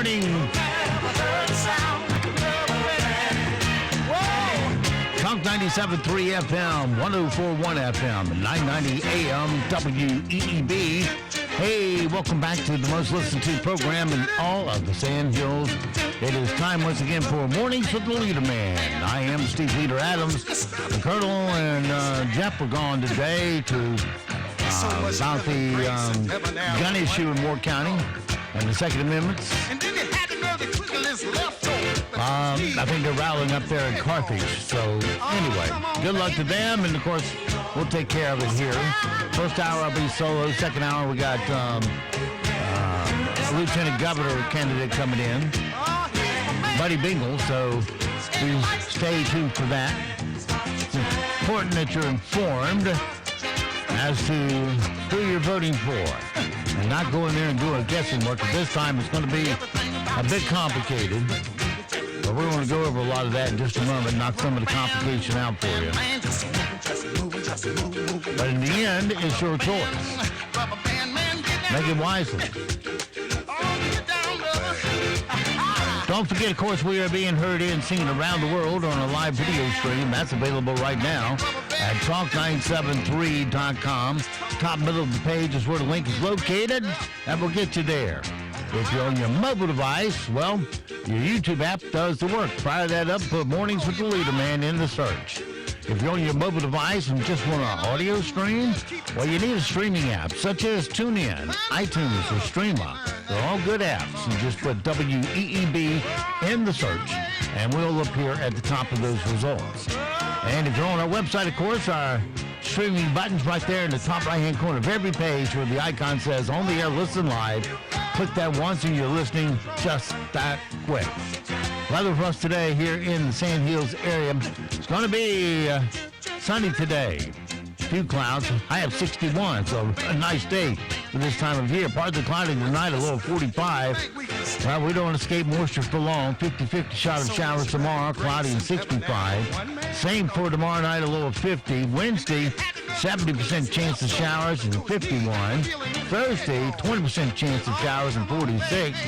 morning. Talk 97.3 FM, 104.1 FM, 990 AM, WEEB. Hey, welcome back to the most listened to program in all of the Sand Hills. It is time once again for Mornings with the Leader Man. I am Steve Leader Adams. The Colonel and Jeff were gone today to about the gun issue in Ward County and the Second Amendments. I think they're rallying up there in Carthage. So anyway, good luck to them, and of course we'll take care of it here. First hour I'll be solo. Second hour we got Lieutenant Governor candidate coming in, Buddy Bingle. So please stay tuned for that. It's important that you're informed as to who you're voting for, and not go in there and do a guessing work. But this time it's going to be a bit complicated. But we're going to go over a lot of that in just a moment, knock some of the complication out for you. But in the end, it's your choice. Make it wisely. Don't forget, of course, we are being heard and seen around the world on a live video stream. That's available right now at talk973.com. Top middle of the page is where the link is located, and we'll get you there. If you're on your mobile device, well, your YouTube app does the work. Fire that up, put Mornings with the Leader Man in the search. If you're on your mobile device and just want an audio stream, well, you need a streaming app, such as TuneIn, iTunes, or Streama. They're all good apps. You just put WEEB in the search, and we'll appear at the top of those results. And if you're on our website, of course, our streaming button's right there in the top right-hand corner of every page where the icon says On the Air Listen Live. Click that once and you're listening just that quick. Weather for us today here in the Sand Hills area. It's going to be sunny today. A few clouds. I have 61, so a nice day for this time of year. Partly cloudy tonight, a low of 45. Well, we don't escape moisture for long. 50-50 shot of showers tomorrow, cloudy and 65. Same for tomorrow night, a low of 50. Wednesday, 70% chance of showers and 51. Thursday, 20% chance of showers and 46.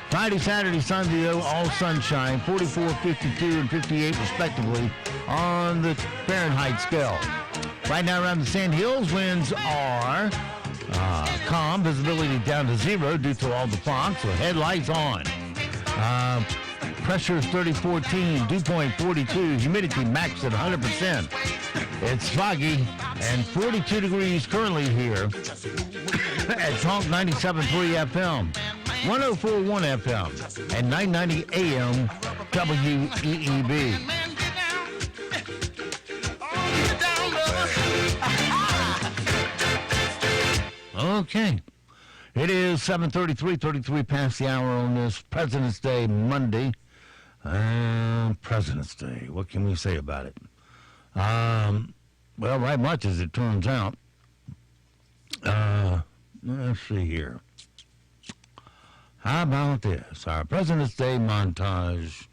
Friday, Saturday, Sunday, though, all sunshine, 44, 52, and 58 respectively on the Fahrenheit scale. Right now around the Sand Hills, winds are calm, visibility down to 0 due to all the fog, so headlights on. Pressure is 3014, dew point 42, humidity max at 100%. It's foggy and 42 degrees currently here at Talk 97.3 FM, 104.1 FM, and 990 AM WEEB. Okay. It is 7:33 past the hour on this President's Day Monday. President's Day. What can we say about it? Well, right much as it turns out. Let's see here. How about this? Our President's Day montage.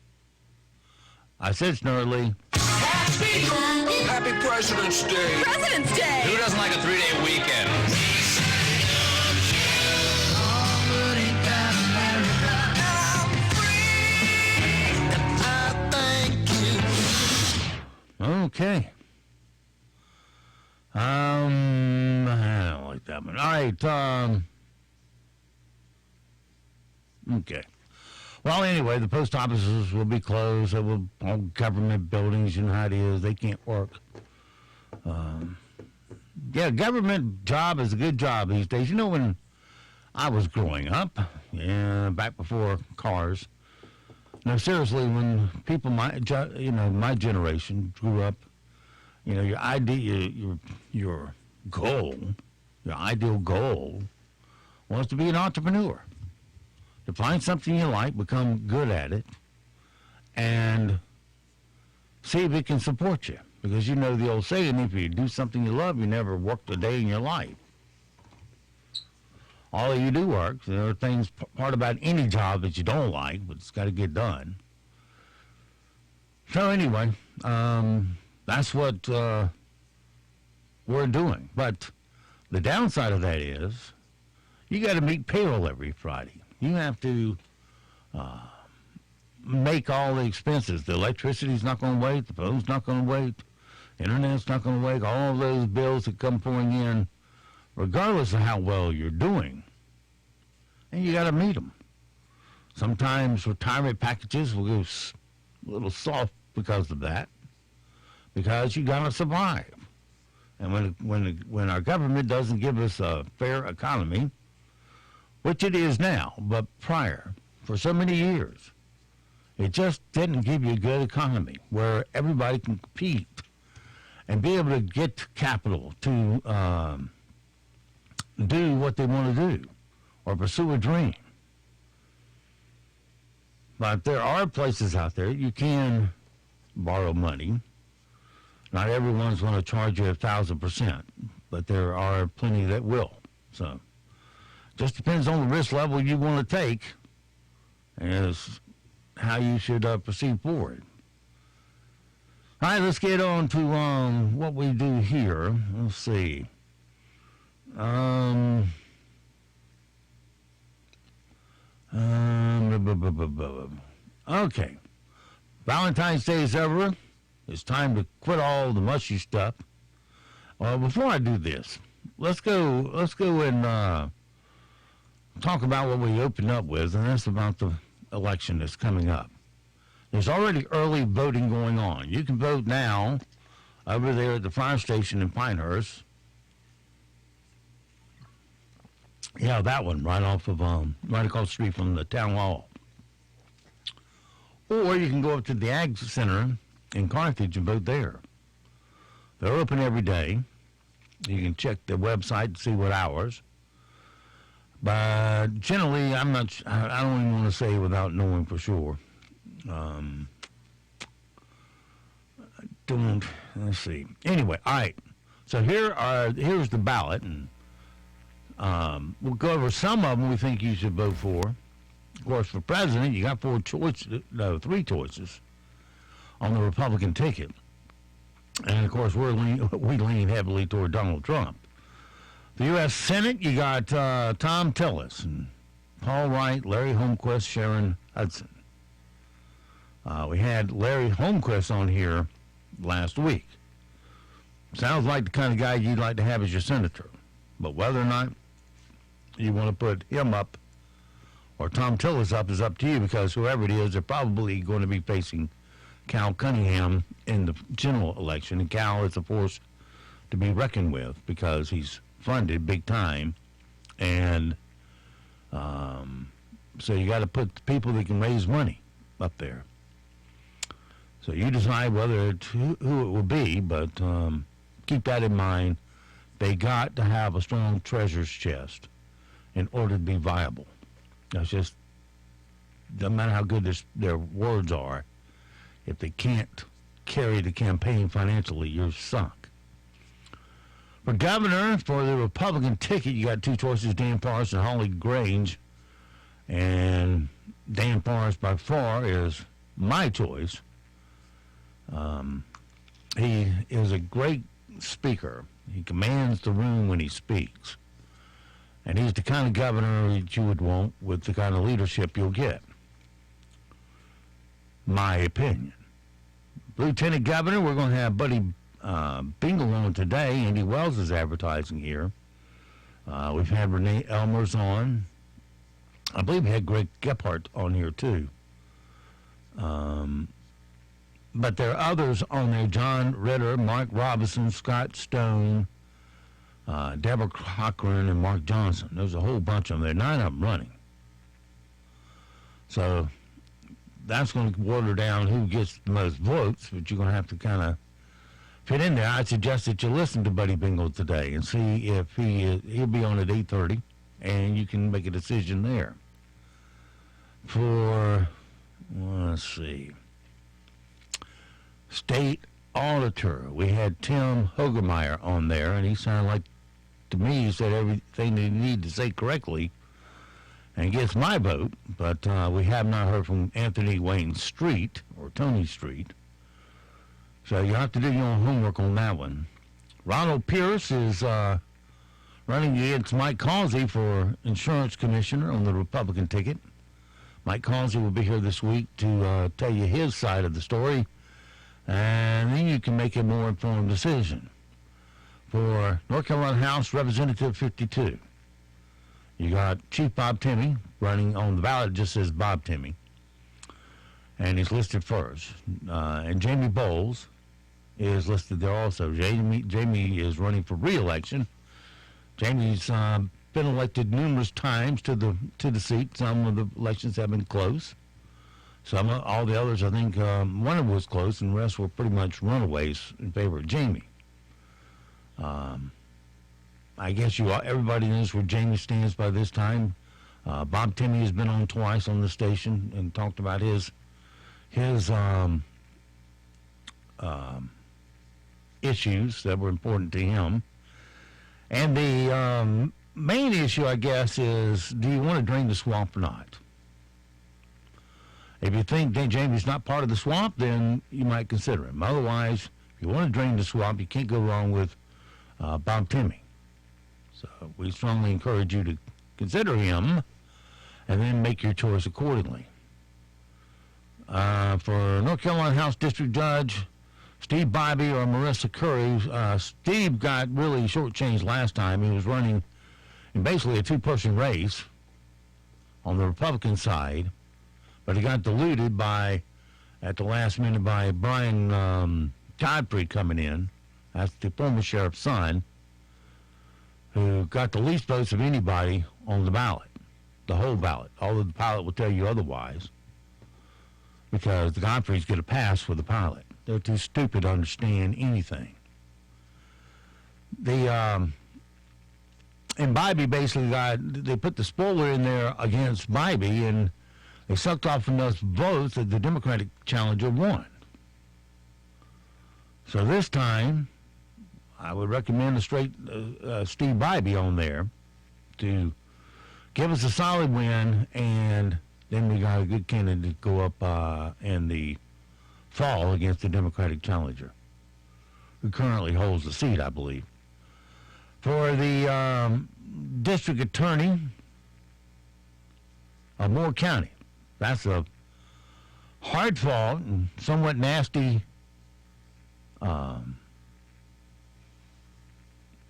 I said snarly. Happy President's Day. President's Day. Who doesn't like a 3-day weekend? Okay. I don't like that one. All right. Okay. Well, anyway, the post offices will be closed. All government buildings, you know how it is. They can't work. Yeah, government job is a good job these days. You know, when I was growing up, back before cars. No, seriously, when people my generation grew up, your ideal goal was to be an entrepreneur, to find something you like, become good at it, and see if it can support you. Because you know the old saying, if you do something you love, you never worked a day in your life. All you do work. There are things, part about any job that you don't like, but it's got to get done. So anyway, that's what we're doing. But the downside of that is you got to meet payroll every Friday. You have to make all the expenses. The electricity's not going to wait. The phone's not going to wait. Internet's not going to wait. All of those bills that come pouring in, regardless of how well you're doing. And you got to meet them. Sometimes retirement packages will go a little soft because of that, because you got to survive. And when our government doesn't give us a fair economy, which it is now, but prior, for so many years, it just didn't give you a good economy where everybody can compete and be able to get capital to do what they want to do or pursue a dream. But there are places out there you can borrow money. Not everyone's going to charge you 1,000%, but there are plenty that will. So just depends on the risk level you want to take as how you should proceed forward. All right, let's get on to what we do here. Let's see. Okay. Valentine's Day is over. It's time to quit all the mushy stuff. Well, before I do this, let's go and talk about what we opened up with, and that's about the election that's coming up. There's already early voting going on. You can vote now over there at the fire station in Pinehurst. Yeah, that one, right off of right across the street from the town hall. Or you can go up to the Ag Center in Carthage and vote there. They're open every day. You can check the website to see what hours. But generally, I don't even want to say without knowing for sure. Let's see. Anyway, all right. So here's the ballot, and we'll go over some of them we think you should vote for. Of course, for president, you got three choices on the Republican ticket. And, of course, we lean heavily toward Donald Trump. The U.S. Senate, you got Tom Tillis, and Paul Wright, Larry Holmquist, Sharon Hudson. We had Larry Holmquist on here last week. Sounds like the kind of guy you'd like to have as your senator. But whether or not you want to put him up or Tom Tillis up is up to you, because whoever it is, they're probably going to be facing Cal Cunningham in the general election. And Cal is a force to be reckoned with because he's funded big time. And so you got to put the people that can raise money up there. So you decide whether it's who it will be, but keep that in mind. They got to have a strong treasurer's chest in order to be viable. That's just, doesn't matter how good their words are. If they can't carry the campaign financially, you're sunk. For governor, for the Republican ticket, you got two choices, Dan Forrest and Holly Grange. And Dan Forrest, by far, is my choice. He is a great speaker. He commands the room when he speaks. And he's the kind of governor that you would want with the kind of leadership you'll get. My opinion. Lieutenant Governor, we're going to have Buddy Bingle on today. Andy Wells is advertising here. We've had Renee Elmers on. I believe we had Greg Gephardt on here too. But there are others on there. John Ritter, Mark Robinson, Scott Stone, Deborah Cochran, and Mark Johnson. There's a whole bunch of them there. 9 of them running. So that's going to water down who gets the most votes, but you're going to have to kind of fit in there. I suggest that you listen to Buddy Bingle today and see if he'll be on at 8:30, and you can make a decision there. For, let's see, State Auditor, we had Tim Hogemeyer on there, and he sounded like, to me, he said everything they need to say correctly and gets my vote, but we have not heard from Anthony Wayne Street, or Tony Street. So you have to do your own homework on that one. Ronald Pierce is running against Mike Causey for insurance commissioner on the Republican ticket. Mike Causey will be here this week to tell you his side of the story, and then you can make a more informed decision. For North Carolina House Representative 52, you got Chief Bob Timmy running on the ballot. It just says Bob Timmy, and he's listed first. And Jamie Bowles is listed there also. Jamie is running for re-election. Jamie's been elected numerous times to the seat. Some of the elections have been close. All the others, I think, one of them was close, and the rest were pretty much runaways in favor of Jamie. I guess everybody knows where Jamie stands by this time. Bob Timmy has been on twice on the station and talked about his issues that were important to him. And the main issue, I guess, is do you want to drain the swamp or not? If you think Jamie's not part of the swamp, then you might consider him. Otherwise, if you want to drain the swamp, you can't go wrong with Bob Timmy. So we strongly encourage you to consider him and then make your choice accordingly. For North Carolina House District Judge Steve Bybee or Marissa Curry, Steve got really shortchanged last time. He was running in basically a two-person race on the Republican side, but he got diluted at the last minute by Brian Godfrey coming in. That's the former sheriff's son, who got the least votes of anybody on the ballot, the whole ballot. Although the pilot will tell you otherwise, because the Godfreys get a pass for the pilot. They're too stupid to understand anything. And Bybee basically they put the spoiler in there against Bybee, and they sucked off enough votes that the Democratic challenger won. So this time, I would recommend a straight Steve Bybee on there to give us a solid win, and then we got a good candidate to go up in the fall against the Democratic challenger, who currently holds the seat, I believe. For the district attorney of Moore County, that's a hard-fought and somewhat nasty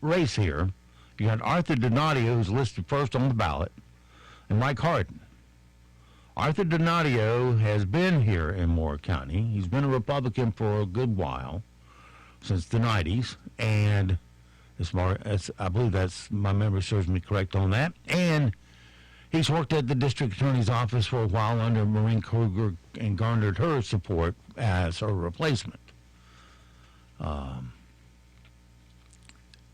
race here. You got Arthur Donadio, who's listed first on the ballot, and Mike Hardin. Arthur Donadio has been here in Moore County. He's been a Republican for a good while, since the 90s, and I believe that's, my memory serves me correct on that. And he's worked at the district attorney's office for a while under Maureen Kruger and garnered her support as her replacement.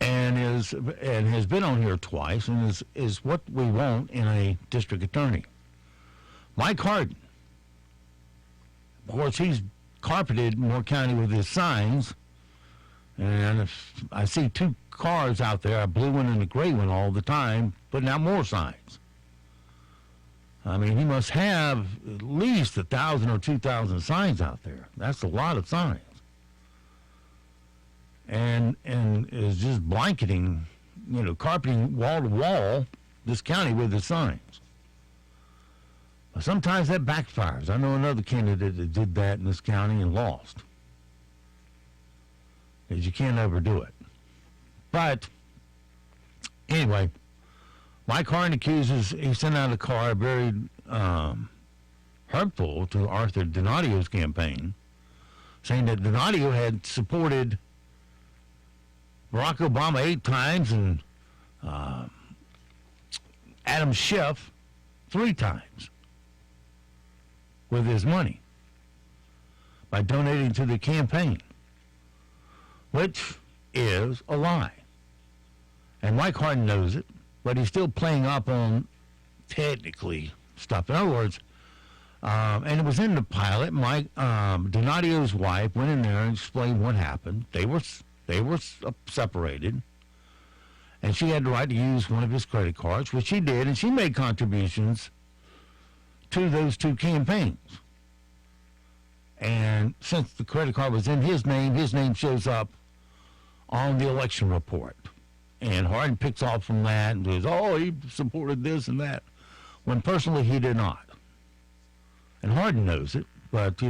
And has been on here twice, and is what we want in a district attorney. Mike Hardin, of course, he's carpeted Moore County with his signs, and if I see two cars out there, a blue one and a gray one all the time, putting out more signs. I mean, he must have at least 1,000 or 2,000 signs out there. That's a lot of signs. And is just blanketing, carpeting wall to wall this county with his signs. But sometimes that backfires. I know another candidate that did that in this county and lost. Because you can't overdo it. But anyway, Mike Hardin accuses he sent out a card very hurtful to Arthur Donadio's campaign, saying that Donadio had supported Barack Obama 8 times and Adam Schiff 3 times with his money by donating to the campaign, which is a lie. And Mike Hardin knows it, but he's still playing up on technically stuff. In other words, and it was in the pilot, Donadio's wife went in there and explained what happened. They were separated, and she had the right to use one of his credit cards, which she did, and she made contributions to those 2 campaigns. And since the credit card was in his name shows up on the election report. And Hardin picks off from that and says, oh, he supported this and that, when personally he did not. And Harden knows it, but,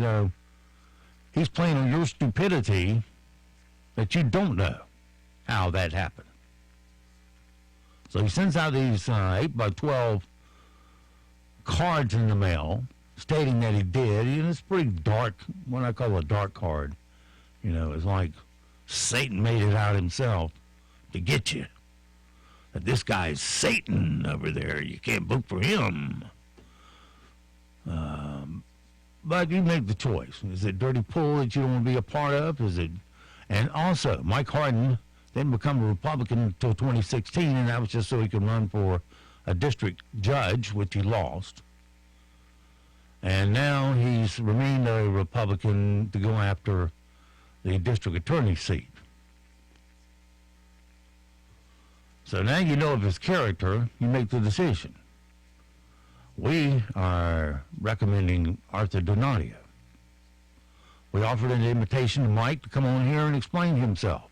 he's playing on your stupidity that you don't know how that happened. So he sends out these 8x12 cards in the mail stating that he did. And it's pretty dark, what I call a dark card. It's like Satan made it out himself to get you. That this guy's Satan over there. You can't vote for him. But you make the choice. Is it dirty pool that you don't want to be a part of? And also, Mike Harden didn't become a Republican until 2016, and that was just so he could run for a district judge, which he lost. And now he's remained a Republican to go after the district attorney seat. So now you know of his character, you make the decision. We are recommending Arthur Donadio. We offered an invitation to Mike to come on here and explain himself.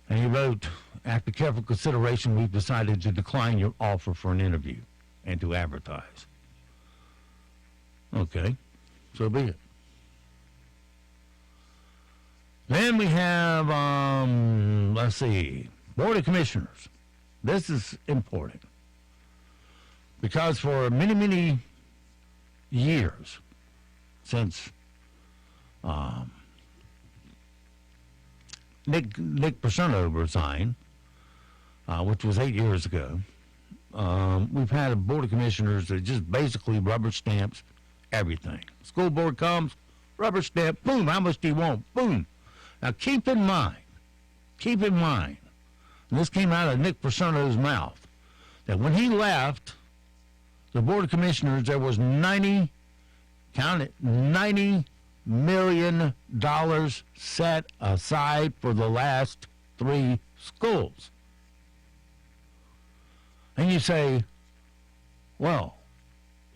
And he wrote, after careful consideration, we've decided to decline your offer for an interview and to advertise. Okay, so be it. Then we have, Board of Commissioners. This is important. Because for many, many years, since Nick Persano resigned, which was 8 years ago, we've had a Board of Commissioners that just basically rubber stamps everything. School board comes, rubber stamp, boom, how much do you want? Boom. Now keep in mind, and this came out of Nick Persano's mouth, that when he left the Board of Commissioners, there was $90 million set aside for the last 3 schools. And you say, well,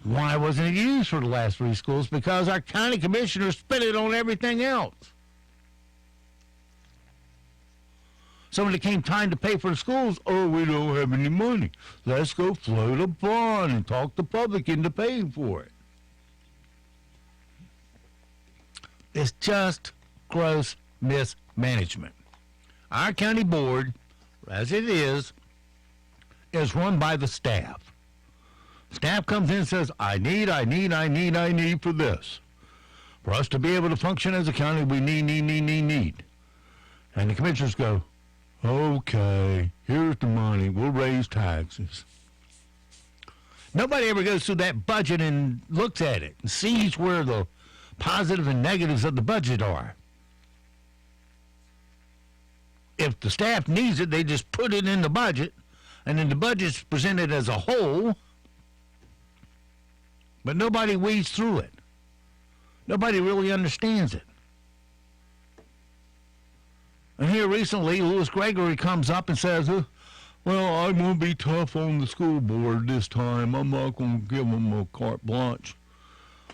why wasn't it used for the last 3 schools? Because our county commissioners spent it on everything else. So when it came time to pay for the schools, we don't have any money. Let's go float a bond and talk the public into paying for it. It's just gross mismanagement. Our county board, as it is run by the staff. Staff comes in and says, I need for this. For us to be able to function as a county, we need. And the commissioners go, okay, here's the money. We'll raise taxes. Nobody ever goes through that budget and looks at it and sees where the positive and negatives of the budget are. If the staff needs it, they just put it in the budget, and then the budget's presented as a whole, but nobody weeds through it. Nobody really understands it. And here recently, Louis Gregory comes up and says, well, I'm going to be tough on the school board this time. I'm not going to give them a carte blanche.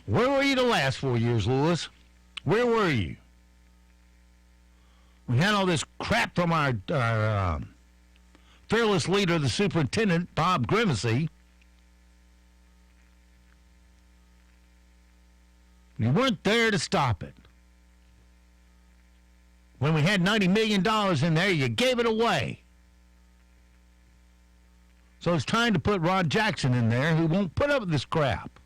Where were you the last 4 years, Louis? Where were you? We had all this crap from our fearless leader, the superintendent, Bob Grimacy. You weren't there to stop it. When we had $90 million in there, you gave it away. So it's time to put Ron Jackson in there, who won't put up with this crap,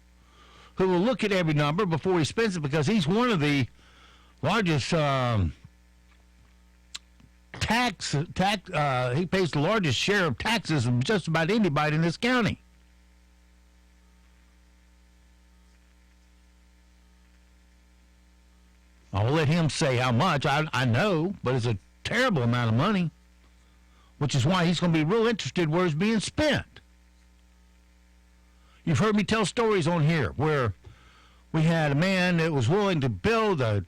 who will look at every number before he spends it, because he's one of the largest he pays the largest share of taxes of just about anybody in this county. I'll let him say how much. I know, but it's a terrible amount of money, which is why he's going to be real interested where it's being spent. You've heard me tell stories on here where we had a man that was willing to build a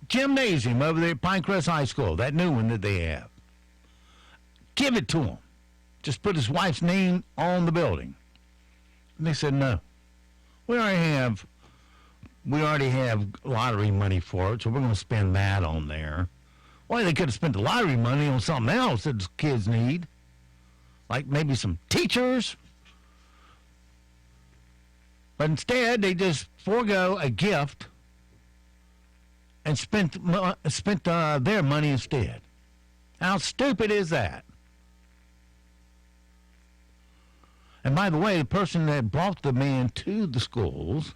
gymnasium over there at Pinecrest High School, that new one that they have. Give it to him. Just put his wife's name on the building. And they said, no. We already have lottery money for it, so we're going to spend that on there. Well, they could have spent the lottery money on something else that the kids need, like maybe some teachers. But instead, they just forego a gift and spent their money instead. How stupid is that? And by the way, the person that brought the man to the schools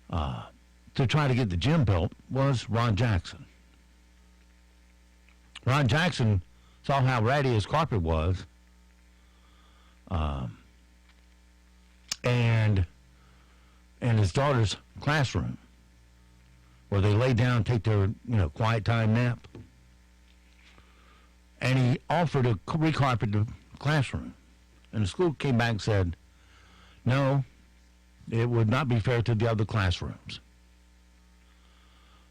to try to get the gym built was Ron Jackson. Ron Jackson saw how ratty his carpet was, and in his daughter's classroom, where they lay down and take their quiet time nap. And he offered to recarpet the classroom. And the school came back and said, no, it would not be fair to the other classrooms.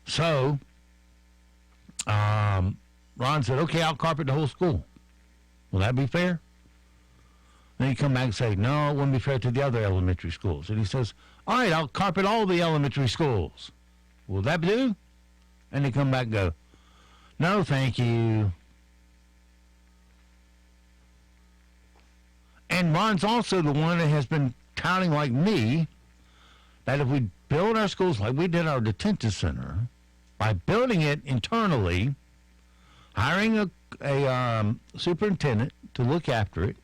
So, Ron said, okay, I'll carpet the whole school. Will that be fair? Then he come back and say, no, it wouldn't be fair to the other elementary schools. And he says, all right, I'll carpet all the elementary schools. Will that do? And they come back and go, no, thank you. And Ron's also the one that has been touting like me that if we build our schools like we did our detention center, by building it internally, hiring a superintendent to look after it,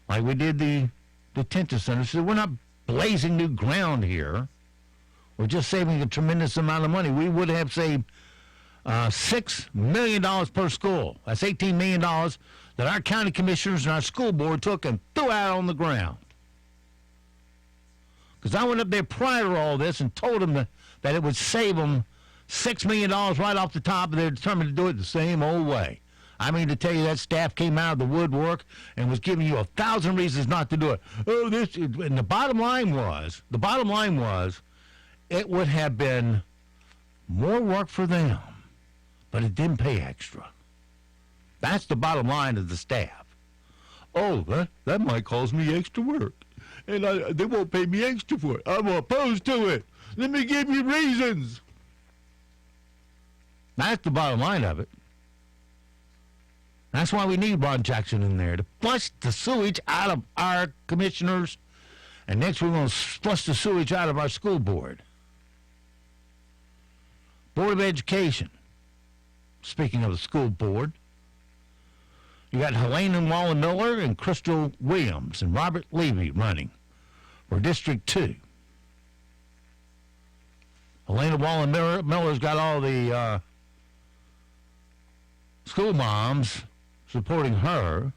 like we did the detention center, so we're not blazing new ground here. We're just saving a tremendous amount of money. We would have saved $6 million per school. That's $18 million that our county commissioners and our school board took and threw out on the ground. Because I went up there prior to all this and told them that it would save them $6 million right off the top, and they're determined to do it the same old way. I mean, to tell you that staff came out of the woodwork and was giving you 1,000 reasons not to do it. Oh, this, and the bottom line was, it would have been more work for them, but it didn't pay extra. That's the bottom line of the staff. Oh, that might cause me extra work, and they won't pay me extra for it. I'm opposed to it. Let me give you reasons. That's the bottom line of it. That's why we need Ron Jackson in there to flush the sewage out of our commissioners, and next we're going to flush the sewage out of our school board. Board of Education. Speaking of the school board, you got Helena Wallen Miller and Crystal Williams and Robert Levy running for District 2. Helena Wallen Miller's got all the school moms supporting her.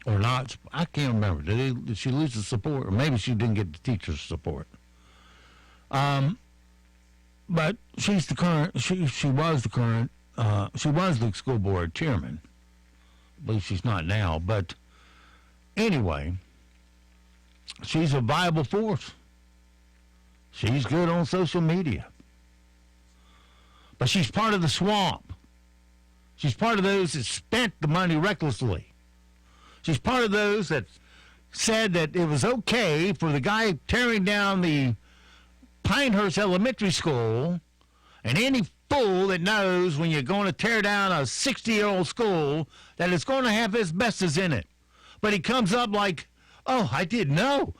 Or not. I can't remember. Did she lose the support? Or maybe she didn't get the teacher's support. But she's the current, she was the school board chairman. I believe she's not now. But anyway, she's a viable force. She's good on social media. But she's part of the swamp. She's part of those that spent the money recklessly. She's part of those that said that it was okay for the guy tearing down the Pinehurst Elementary School, and any fool that knows when you're going to tear down a 60-year-old school that it's going to have asbestos in it. But he comes up like, oh, I didn't know.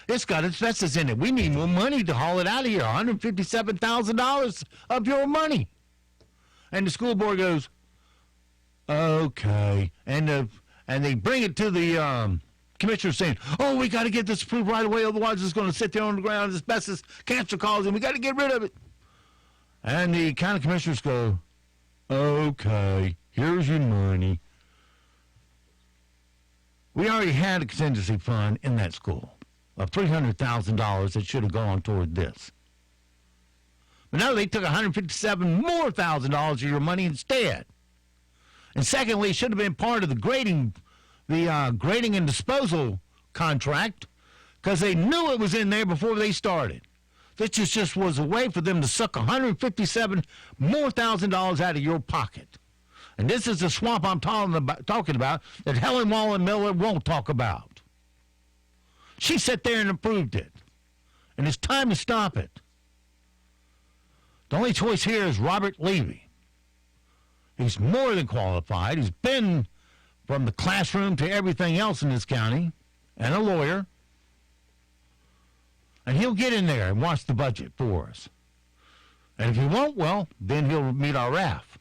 It's got asbestos in it. We need more money to haul it out of here. $157,000 of your money. And the school board goes, okay. And they bring it to the commissioner saying, oh, we got to get this approved right away. Otherwise, it's going to sit there on the ground. Asbestos, cancer causing. We got to get rid of it. And the county commissioners go, okay, here's your money. We already had a contingency fund in that school of $300,000 that should have gone toward this. But no, they took $157,000 more of your money instead. And secondly, it should have been part of the grading and disposal contract because they knew it was in there before they started. This just was a way for them to suck $157,000 more out of your pocket. And this is the swamp I'm talking about that Helen Wallen Miller won't talk about. She sat there and approved it. And it's time to stop it. The only choice here is Robert Levy. He's more than qualified. He's been from the classroom to everything else in this county, and a lawyer. And he'll get in there and watch the budget for us. And if he won't, well, then he'll meet our wrath.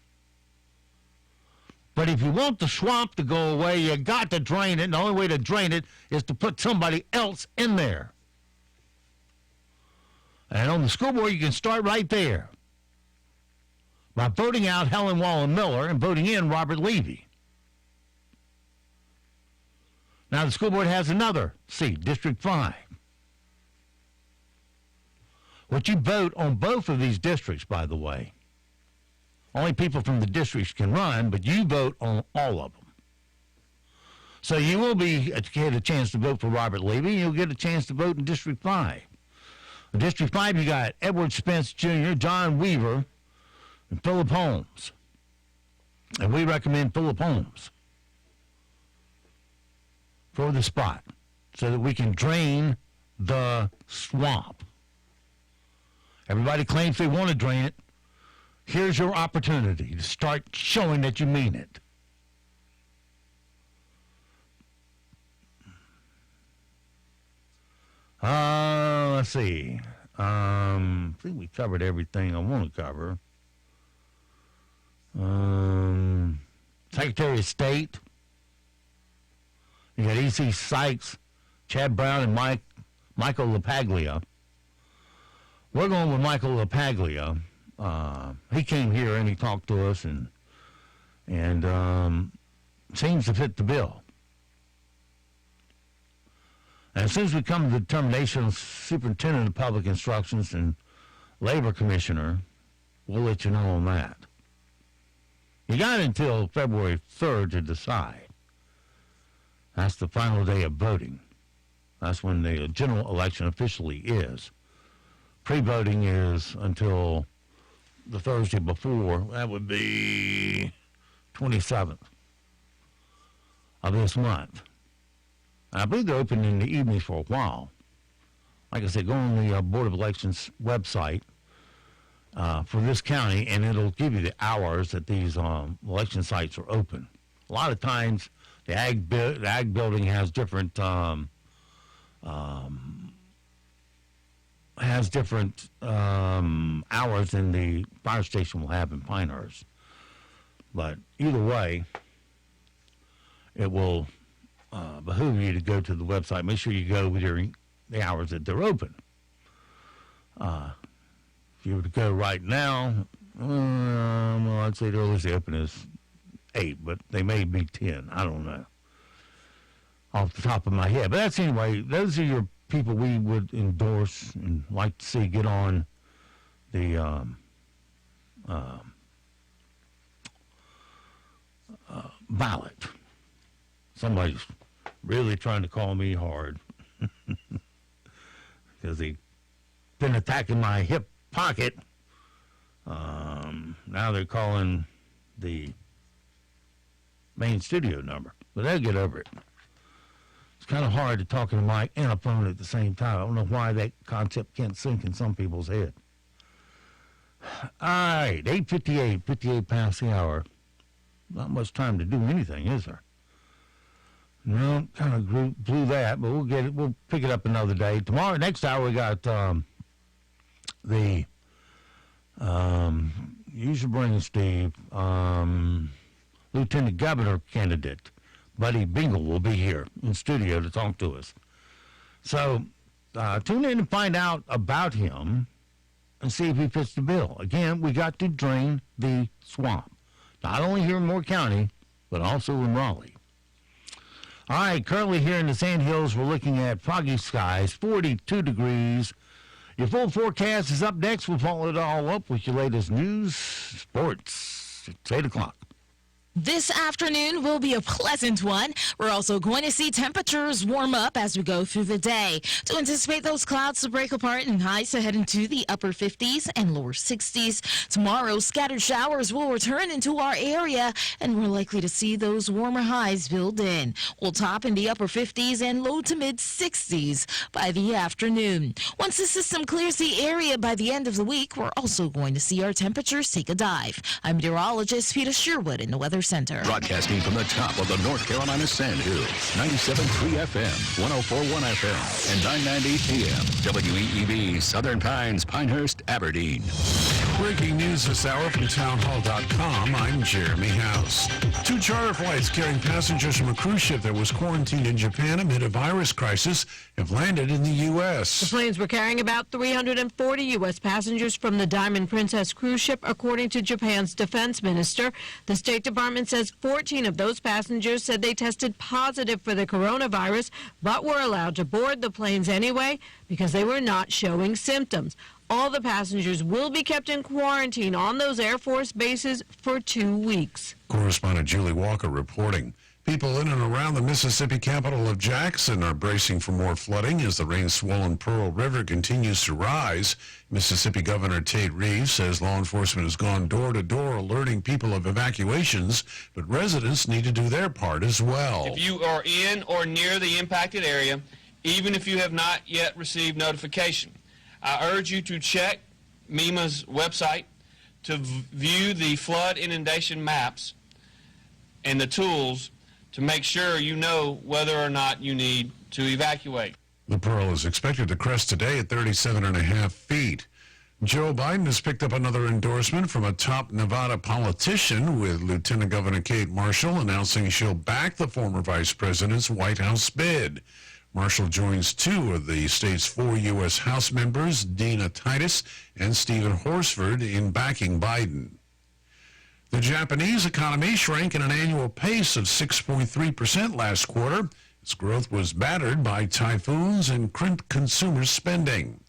But if you want the swamp to go away, you got to drain it. And the only way to drain it is to put somebody else in there. And on the school board, you can start right there by voting out Helen Wallen Miller and voting in Robert Levy. Now, the school board has another seat, District 5. What you vote on both of these districts, by the way. Only people from the districts can run, but you vote on all of them. So you will get a chance to vote for Robert Levy, and you'll get a chance to vote in District 5. In District 5, you got Edward Spence Jr., John Weaver, and Philip Holmes. And we recommend Philip Holmes for the spot so that we can drain the swamp. Everybody claims they want to drain it. Here's your opportunity to start showing that you mean it. Let's see. I think we covered everything I want to cover. Secretary of State. You got E.C. Sykes, Chad Brown, and Michael LaPaglia. We're going with Michael LaPaglia. He came here and he talked to us and seems to fit the bill. And as soon as we come to the determination of Superintendent of Public Instructions and Labor Commissioner, we'll let you know on that. You got until February 3rd to decide. That's the final day of voting. That's when the general election officially is. Pre-voting is until the Thursday before. That would be 27th of this month. I believe they're open in the evenings for a while. Like I said, go on the Board of Elections website for this county, and it'll give you the hours that these election sites are open. A lot of times, the ag building has different hours than the fire station will have in Pinehurst. But either way, it will behoove you to go to the website. Make sure you go during the hours that they're open. If you were to go right now, well, I'd say the earliest they open is 8, but they may be 10. I don't know off the top of my head. But that's anyway, those are your people we would endorse and like to see get on the ballot. Somebody's really trying to call me hard because they've been attacking my hip pocket. Now they're calling the main studio number, but they'll get over it. It's kind of hard to talk to the mic and a phone at the same time. I don't know why that concept can't sink in some people's head. All right, 8:58, 58 past the hour. Not much time to do anything, is there? No, kind of blew that, but we'll get it. We'll pick it up another day. Tomorrow, next hour, we got the. You should bring Steve. Lieutenant Governor candidate Buddy Bingle will be here in studio to talk to us. So tune in and find out about him and see if he fits the bill. Again, we got to drain the swamp, not only here in Moore County, but also in Raleigh. All right, currently here in the Sand Hills, we're looking at foggy skies, 42 degrees. Your full forecast is up next. We'll follow it all up with your latest news, sports. It's 8 o'clock. This afternoon will be a pleasant one. We're also going to see temperatures warm up as we go through the day. To anticipate those clouds to break apart and highs to head into the upper 50s and lower 60s. Tomorrow, scattered showers will return into our area, and we're likely to see those warmer highs build in. We'll top in the upper 50s and low to mid 60s by the afternoon. Once the system clears the area by the end of the week, we're also going to see our temperatures take a dive. I'm meteorologist Peter Sherwood in the Weather Center. Broadcasting from the top of the North Carolina Sand Hills, 97.3 FM, 104.1 FM, and 990 AM, WEEB, Southern Pines, Pinehurst, Aberdeen. Breaking news this hour from townhall.com. I'm Jeremy House. 2 charter flights carrying passengers from a cruise ship that was quarantined in Japan amid a virus crisis have landed in the U.S. The planes were carrying about 340 U.S. passengers from the Diamond Princess cruise ship, according to Japan's defense minister. The State Department says 14 of those passengers said they tested positive for the coronavirus, but were allowed to board the planes anyway because they were not showing symptoms. All the passengers will be kept in quarantine on those Air Force bases for 2 weeks. Correspondent Julie Walker reporting. People in and around the Mississippi capital of Jackson are bracing for more flooding as the rain-swollen Pearl River continues to rise. Mississippi Governor Tate Reeves says law enforcement has gone door to door alerting people of evacuations, but residents need to do their part as well. If you are in or near the impacted area, even if you have not yet received notification, I urge you to check MEMA's website to view the flood inundation maps and the tools to make sure you know whether or not you need to evacuate. The Pearl is expected to crest today at 37.5 feet. Joe Biden has picked up another endorsement from a top Nevada politician, with Lieutenant Governor Kate Marshall announcing she'll back the former vice president's White House bid. Marshall joins 2 of the state's 4 U.S. House members, Dina Titus and Stephen Horsford, in backing Biden. The Japanese economy shrank at an annual pace of 6.3% last quarter. Its growth was battered by typhoons and crimped consumer spending.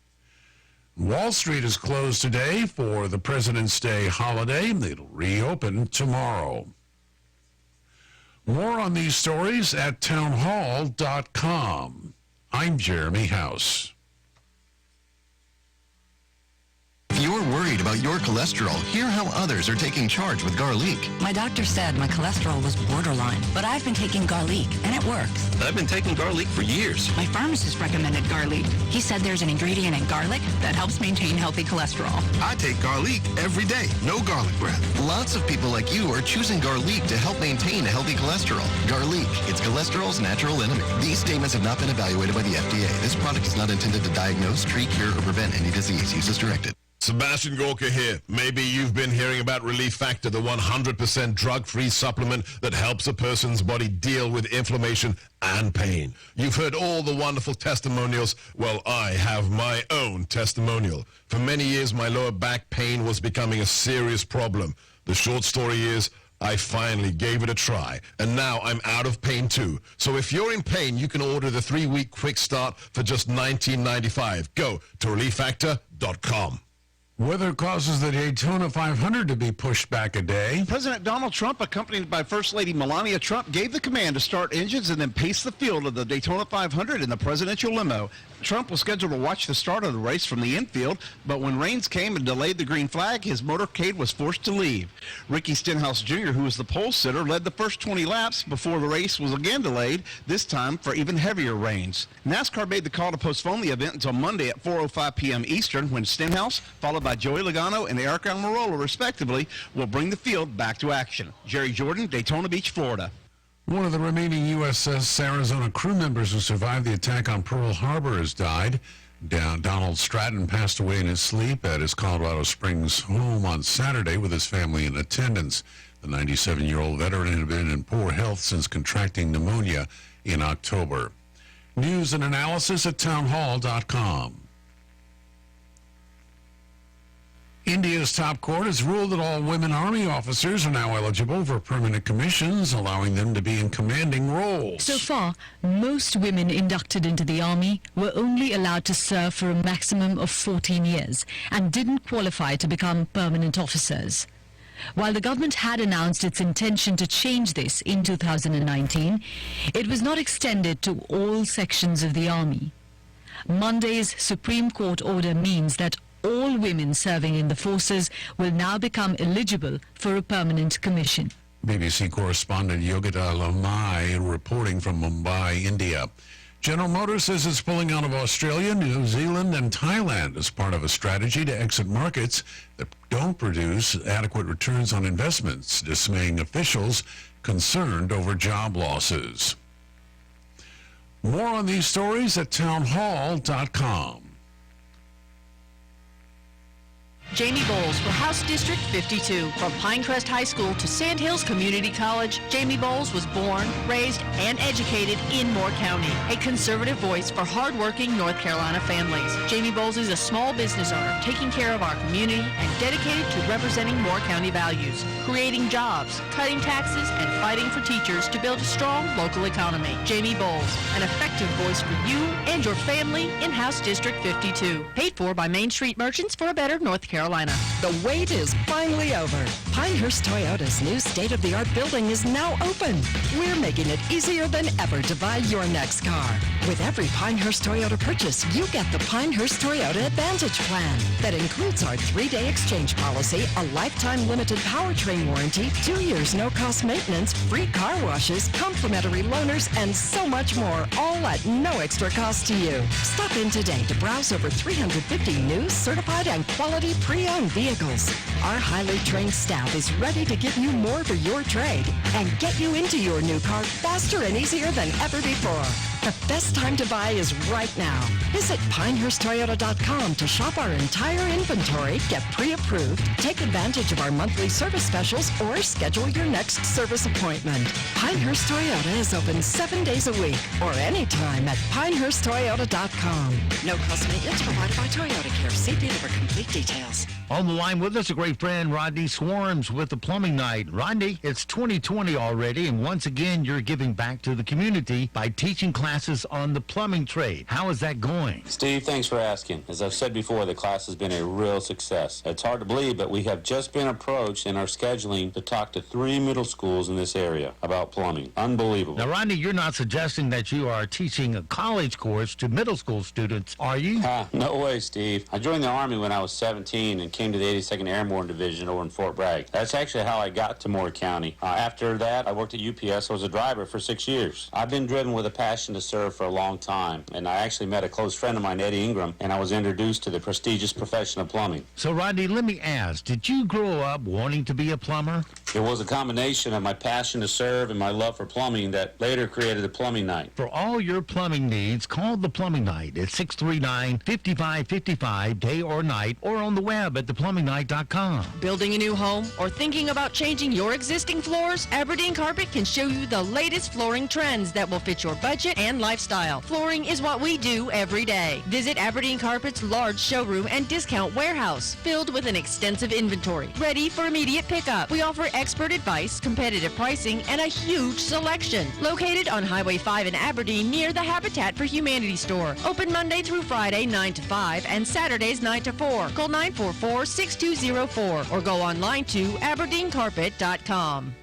Wall Street is closed today for the President's Day holiday. It'll reopen tomorrow. More on these stories at townhall.com. I'm Jeremy House. If you're worried about your cholesterol, hear how others are taking charge with garlic. My doctor said my cholesterol was borderline, but I've been taking garlic, and it works. I've been taking garlic for years. My pharmacist recommended garlic. He said there's an ingredient in garlic that helps maintain healthy cholesterol. I take garlic every day. No garlic breath. Lots of people like you are choosing garlic to help maintain a healthy cholesterol. Garlic, it's cholesterol's natural enemy. These statements have not been evaluated by the FDA. This product is not intended to diagnose, treat, cure, or prevent any disease. Use as directed. Sebastian Gorka here. Maybe you've been hearing about Relief Factor, the 100% drug-free supplement that helps a person's body deal with inflammation and pain. You've heard all the wonderful testimonials. Well, I have my own testimonial. For many years, my lower back pain was becoming a serious problem. The short story is, I finally gave it a try, and now I'm out of pain too. So if you're in pain, you can order the 3-week quick start for just $19.95. Go to relieffactor.com. Weather causes the Daytona 500 to be pushed back a day. President Donald Trump, accompanied by First Lady Melania Trump, gave the command to start engines and then pace the field of the Daytona 500 in the presidential limo. Trump was scheduled to watch the start of the race from the infield, but when rains came and delayed the green flag, his motorcade was forced to leave. Ricky Stenhouse Jr., who was the pole sitter, led the first 20 laps before the race was again delayed, this time for even heavier rains. NASCAR made the call to postpone the event until Monday at 4:05 p.m. Eastern, when Stenhouse, followed by Joey Logano and Eric Almirola, respectively, will bring the field back to action. Jerry Jordan, Daytona Beach, Florida. One of the remaining USS Arizona crew members who survived the attack on Pearl Harbor has died. Donald Stratton passed away in his sleep at his Colorado Springs home on Saturday with his family in attendance. The 97-year-old veteran had been in poor health since contracting pneumonia in October. News and analysis at townhall.com. India's top court has ruled that all women Army officers are now eligible for permanent commissions, allowing them to be in commanding roles. So far, most women inducted into the Army were only allowed to serve for a maximum of 14 years and didn't qualify to become permanent officers. While the government had announced its intention to change this in 2019, it was not extended to all sections of the Army. Monday's Supreme Court order means that all women serving in the forces will now become eligible for a permanent commission. BBC correspondent Yogita Lamai reporting from Mumbai, India. General Motors says it's pulling out of Australia, New Zealand, and Thailand as part of a strategy to exit markets that don't produce adequate returns on investments, dismaying officials concerned over job losses. More on these stories at townhall.com. Jamie Bowles for House District 52. From Pinecrest High School to Sandhills Community College, Jamie Bowles was born, raised, and educated in Moore County, a conservative voice for hardworking North Carolina families. Jamie Bowles is a small business owner taking care of our community and dedicated to representing Moore County values, creating jobs, cutting taxes, and fighting for teachers to build a strong local economy. Jamie Bowles, an effective voice for you and your family in House District 52. Paid for by Main Street Merchants for a better North Carolina. The wait is finally over. Pinehurst Toyota's new state-of-the-art building is now open. We're making it easier than ever to buy your next car. With every Pinehurst Toyota purchase, you get the Pinehurst Toyota Advantage Plan. That includes our 3-day exchange policy, a lifetime limited powertrain warranty, 2 years no-cost maintenance, free car washes, complimentary loaners, and so much more, all at no extra cost to you. Stop in today to browse over 350 new, certified, and quality pre-owned vehicles. Our highly trained staff is ready to give you more for your trade and get you into your new car faster and easier than ever before. The best time to buy is right now. Visit PinehurstToyota.com to shop our entire inventory, get pre-approved, take advantage of our monthly service specials, or schedule your next service appointment. Pinehurst Toyota is open 7 days a week or anytime at PinehurstToyota.com. No cost maintenance provided by Toyota Care. See dealer for complete details. On the line with us, a great friend, Rodney Swarms with the Plumbing Night. Rodney, it's 2020 already, and once again, you're giving back to the community by teaching classes on the plumbing trade. How is that going? Steve, thanks for asking. As I've said before, the class has been a real success. It's hard to believe, but we have just been approached in our scheduling to talk to 3 middle schools in this area about plumbing. Unbelievable. Now, Rodney, you're not suggesting that you are teaching a college course to middle school students, are you? No way, Steve. I joined the Army when I was 17 and came to the 82nd Airborne Division over in Fort Bragg. That's actually how I got to Moore County. After that, I worked at UPS. I was a driver for 6 years. I've been driven with a passion to serve for a long time, and I actually met a close friend of mine, Eddie Ingram, and I was introduced to the prestigious profession of plumbing. So, Rodney, let me ask, did you grow up wanting to be a plumber? It was a combination of my passion to serve and my love for plumbing that later created the Plumbing Night. For all your plumbing needs, call the Plumbing Night at 639-5555, day or night, or on the web at theplumbingnight.com. Building a new home or thinking about changing your existing floors? Aberdeen Carpet can show you the latest flooring trends that will fit your budget and lifestyle. Flooring is what we do every day. Visit Aberdeen Carpet's large showroom and discount warehouse filled with an extensive inventory, ready for immediate pickup. We offer expert advice, competitive pricing, and a huge selection. Located on Highway 5 in Aberdeen near the Habitat for Humanity store. Open Monday through Friday 9 to 5 and Saturdays 9 to 4. Call 944-6204 or go online to aberdeencarpet.com.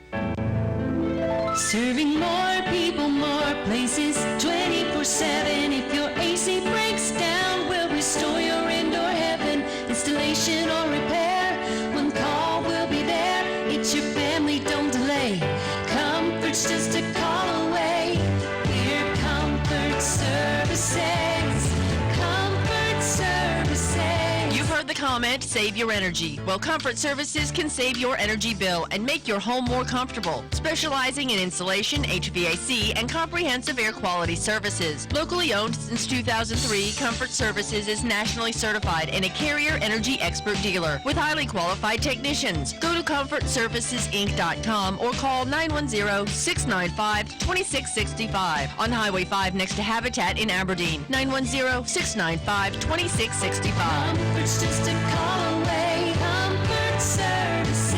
Serving more people, more places, 24/7. If your AC breaks down, we'll restore your indoor heaven. Installation or repair, one call, we'll be there. It's your family, don't delay. Comfort's just a call away. We're Comfort Services. Comfort Services. You've heard the comment, save your energy. Well, Comfort Services can save your energy bill and make your home more comfortable. Specializing in installation, HVAC, and comprehensive air quality services. Locally owned since 2003, Comfort Services is nationally certified and a Carrier Energy Expert dealer with highly qualified technicians. Go to ComfortServicesInc.com or call 910-695-2665 on Highway 5 next to Habitat in Aberdeen. 910-695-2665. Comfort's just a call away. Comfort Services.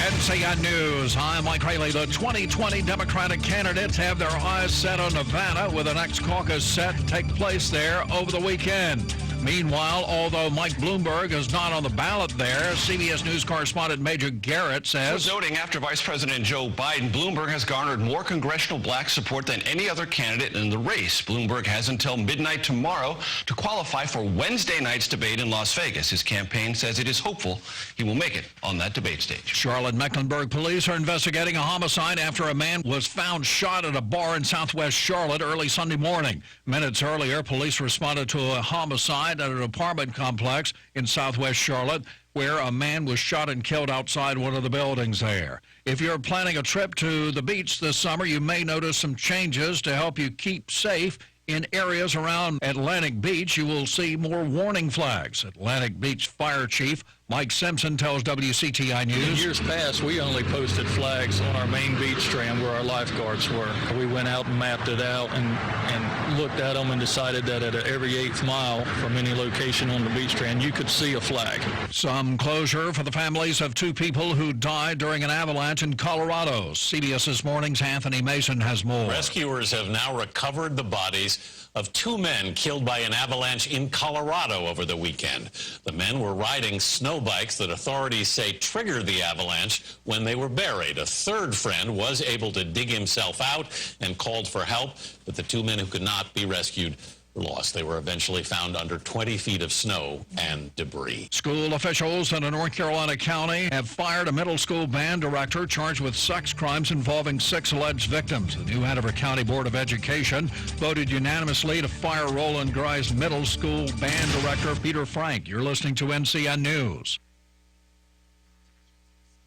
NCN News. I'm Mike Rayleigh. The 2020 Democratic candidates have their eyes set on Nevada with the next caucus set to take place there over the weekend. Meanwhile, although Mike Bloomberg is not on the ballot there, CBS News correspondent Major Garrett says... Noting after Vice President Joe Biden, Bloomberg has garnered more congressional black support than any other candidate in the race. Bloomberg has until midnight tomorrow to qualify for Wednesday night's debate in Las Vegas. His campaign says it is hopeful he will make it on that debate stage. Charlotte-Mecklenburg police are investigating a homicide after a man was found shot at a bar in southwest Charlotte early Sunday morning. Minutes earlier, police responded to a homicide at an apartment complex in southwest Charlotte where a man was shot and killed outside one of the buildings there. If you're planning a trip to the beach this summer, you may notice some changes to help you keep safe. In areas around Atlantic Beach, you will see more warning flags. Atlantic Beach Fire Chief Mike Simpson tells WCTI News. In years past, we only posted flags on our main beach strand where our lifeguards were. We went out and mapped it out and looked at them and decided that at every 8th mile from any location on the beach strand, you could see a flag. Some closure for the families of 2 people who died during an avalanche in Colorado. CBS This Morning's Anthony Mason has more. Rescuers have now recovered the bodies of 2 men killed by an avalanche in Colorado over the weekend. The men were riding snow bikes that authorities say triggered the avalanche when they were buried. A third friend was able to dig himself out and called for help, but the 2 men who could not be rescued were lost. They were eventually found under 20 feet of snow and debris. School officials in a North Carolina county have fired a middle school band director charged with sex crimes involving 6 alleged victims. The New Hanover County Board of Education voted unanimously to fire Roland Grice Middle School band director Peter Frank. You're listening to NCN News.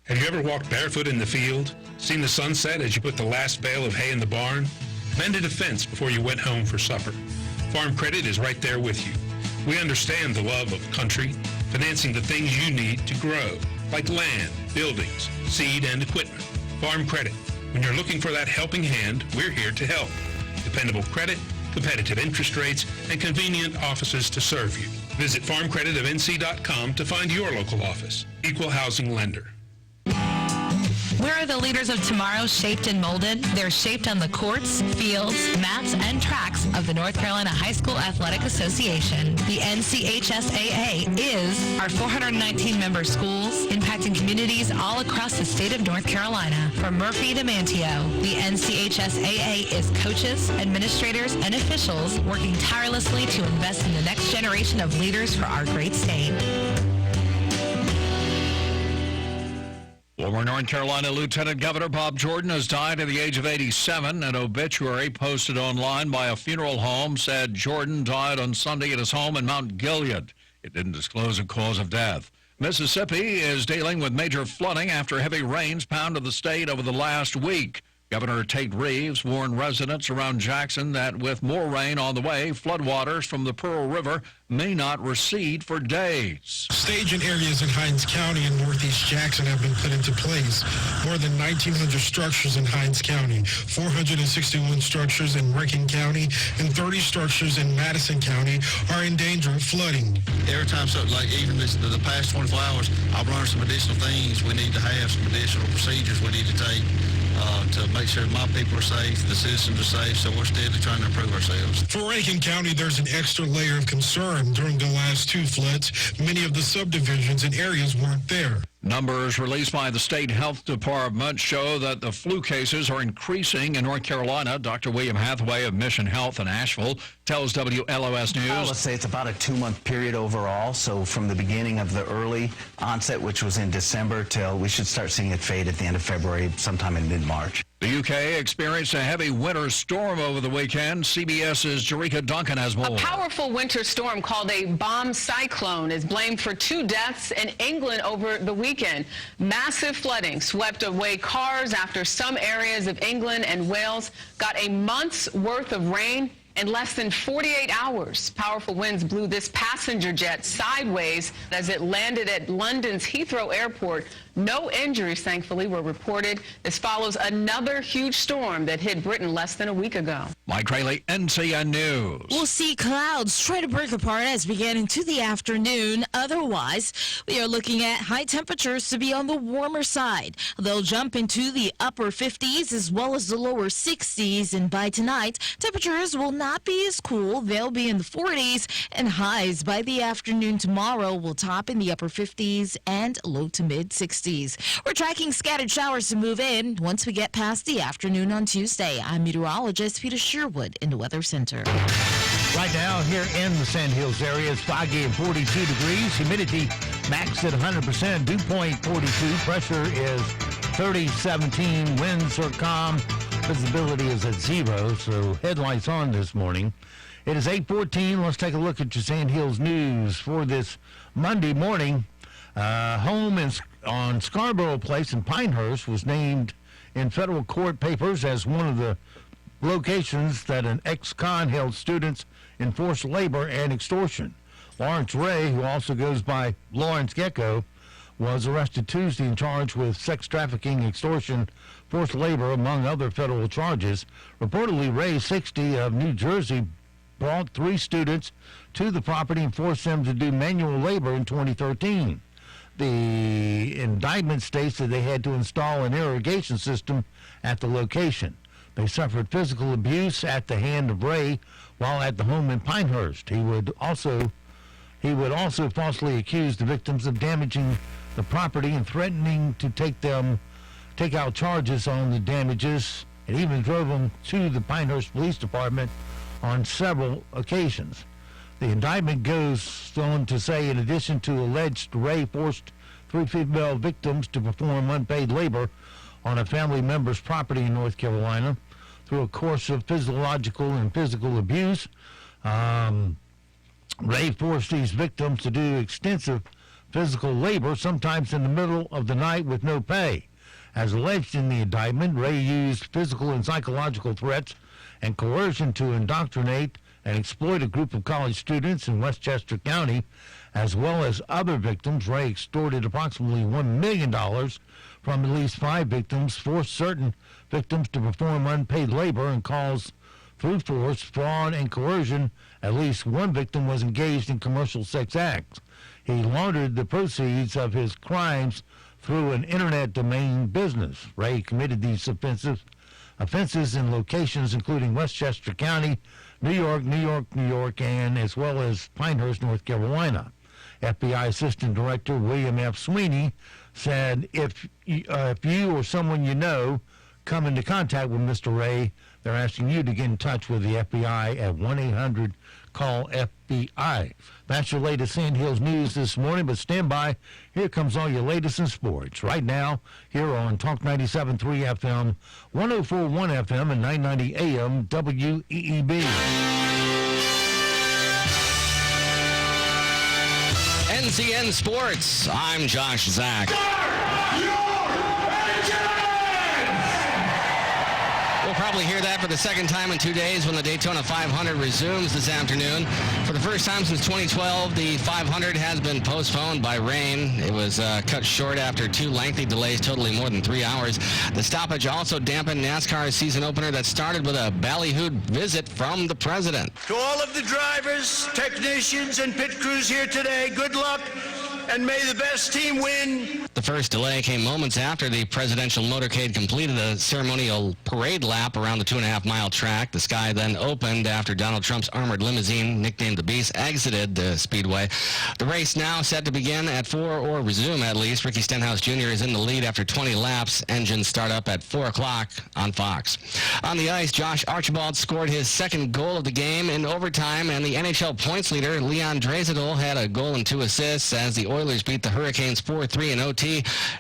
Have you ever walked barefoot in the field? Seen the sunset as you put the last bale of hay in the barn? Mended a fence before you went home for supper? Farm Credit is right there with you. We understand the love of country, financing the things you need to grow, like land, buildings, seed, and equipment. Farm Credit. When you're looking for that helping hand, we're here to help. Dependable credit, competitive interest rates, and convenient offices to serve you. Visit farmcreditofnc.com to find your local office. Equal housing lender. Where are the leaders of tomorrow shaped and molded? They're shaped on the courts, fields, mats, and tracks of the North Carolina High School Athletic Association. The NCHSAA is our 419-member schools, impacting communities all across the state of North Carolina. From Murphy to Manteo, the NCHSAA is coaches, administrators, and officials working tirelessly to invest in the next generation of leaders for our great state. Former North Carolina Lieutenant Governor Bob Jordan has died at the age of 87. An obituary posted online by a funeral home said Jordan died on Sunday at his home in Mount Gilead. It didn't disclose a cause of death. Mississippi is dealing with major flooding after heavy rains pounded the state over the last week. Governor Tate Reeves warned residents around Jackson that with more rain on the way, floodwaters from the Pearl River may not recede for days. Staging areas in Hinds County and Northeast Jackson have been put into place. More than 1,900 structures in Hinds County, 461 structures in Rankin County, and 30 structures in Madison County are in danger of flooding. Every time something like even the past 24 hours, I've learned some additional things. We need to have some additional procedures we need to take to make sure my people are safe, the citizens are safe, so we're steadily trying to improve ourselves. For Rankin County, there's an extra layer of concern. During the last 2 floods, many of the subdivisions and areas weren't there. Numbers released by the state health department show that the flu cases are increasing in North Carolina. Dr. William Hathaway of Mission Health in Asheville tells WLOS News. Let's say it's about a 2-month period overall. So from the beginning of the early onset, which was in December, till we should start seeing it fade at the end of February, sometime in mid-March. The UK experienced a heavy winter storm over the weekend. CBS's Jerika Duncan has more. A powerful winter storm called a bomb cyclone is blamed for 2 deaths in England over the weekend. Massive flooding swept away cars after some areas of England and Wales got a month's worth of rain in less than 48 hours. Powerful winds blew this passenger jet sideways as it landed at London's Heathrow Airport No injuries, thankfully, were reported. This follows another huge storm that hit Britain less than a week ago. Mike Rayleigh, NCN News. We'll see clouds try to break apart as we get into the afternoon. Otherwise, we are looking at high temperatures to be on the warmer side. They'll jump into the upper 50s as well as the lower 60s. And by tonight, temperatures will not be as cool. They'll be in the 40s, and highs by the afternoon tomorrow will top in the upper 50s and low to mid 60s. We're tracking scattered showers to move in once we get past the afternoon on Tuesday. I'm meteorologist Peter Sherwood in the Weather Center. Right now, here in the Sand Hills area, it's foggy and 42 degrees. Humidity max at 100%. Dew point 42. Pressure is 30-17. Winds are calm. Visibility is at 0, so headlights on this morning. It is 8:14. Let's take a look at your Sand Hills news for this Monday morning. Home on Scarborough Place in Pinehurst was named in federal court papers as one of the locations that an ex-con held students in forced labor and extortion. Lawrence Ray, who also goes by Lawrence Gecko, was arrested Tuesday and charged with sex trafficking, extortion, forced labor, among other federal charges. Reportedly, Ray, 60, of New Jersey, brought 3 students to the property and forced them to do manual labor in 2013. The indictment states that they had to install an irrigation system at the location. They suffered physical abuse at the hand of Ray while at the home in Pinehurst. He would also falsely accuse the victims of damaging the property and threatening to take out charges on the damages, and even drove them to the Pinehurst Police Department on several occasions. The indictment goes on to say, in addition to alleged Ray forced 3 female victims to perform unpaid labor on a family member's property in North Carolina through a course of physiological and physical abuse. Ray forced these victims to do extensive physical labor, sometimes in the middle of the night with no pay. As alleged in the indictment, Ray used physical and psychological threats and coercion to indoctrinate and exploit a group of college students in Westchester County, as well as other victims. Ray extorted approximately $1 million from at least 5 victims, forced certain victims to perform unpaid labor, and caused, through force, fraud, and coercion, at least 1 victim was engaged in commercial sex acts. He laundered the proceeds of his crimes through an internet domain business. Ray committed these offenses in locations including Westchester County, New York, and as well as Pinehurst, North Carolina. FBI Assistant Director William F. Sweeney said, if you or someone you know come into contact with Mr. Ray, they're asking you to get in touch with the FBI at 1-800-CALL-FBI. That's your latest Sand Hills news this morning, but stand by. Here comes all your latest in sports. Right now, here on Talk 97.3 FM, 104.1 FM, and 990 AM WEEB. NCN Sports, I'm Josh Zach. We'll probably hear that for the second time in 2 days when the Daytona 500 resumes this afternoon. For the first time since 2012, the 500 has been postponed by rain. It was cut short after 2 lengthy delays, totaling more than 3 hours. The stoppage also dampened NASCAR's season opener that started with a ballyhooed visit from the president. To all of the drivers, technicians, and pit crews here today, good luck, and may the best team win. The first delay came moments after the presidential motorcade completed a ceremonial parade lap around the 2.5-mile track. The sky then opened after Donald Trump's armored limousine, nicknamed the Beast, exited the speedway. The race now set to begin at 4, or resume at least. Ricky Stenhouse Jr. is in the lead after 20 laps. Engines start up at 4 o'clock on Fox. On the ice, Josh Archibald scored his second goal of the game in overtime, and the NHL points leader, Leon Draisaitl, had a goal and 2 assists as the Oilers beat the Hurricanes 4-3 in OT.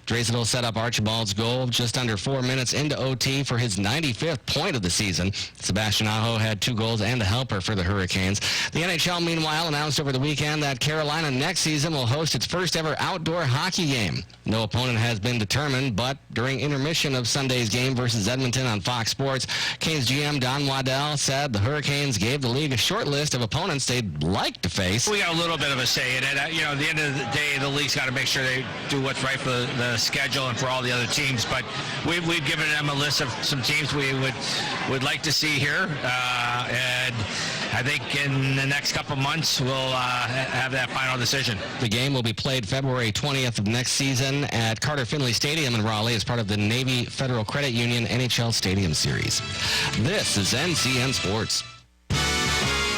Draisaitl set up Archibald's goal just under 4 minutes into OT for his 95th point of the season. Sebastian Aho had 2 goals and a helper for the Hurricanes. The NHL, meanwhile, announced over the weekend that Carolina next season will host its first ever outdoor hockey game. No opponent has been determined, but during intermission of Sunday's game versus Edmonton on Fox Sports, Canes GM Don Waddell said the Hurricanes gave the league a short list of opponents they'd like to face. We got a little bit of a say in it. At the end of the day, the league's got to make sure they do what's right for the schedule and for all the other teams. But we've given them a list of some teams we would like to see here, and I think in the next couple months we'll have that final decision. The game will be played February 20th of next season at Carter Finley Stadium in Raleigh as part of the Navy Federal Credit Union NHL Stadium Series. This is NCN Sports.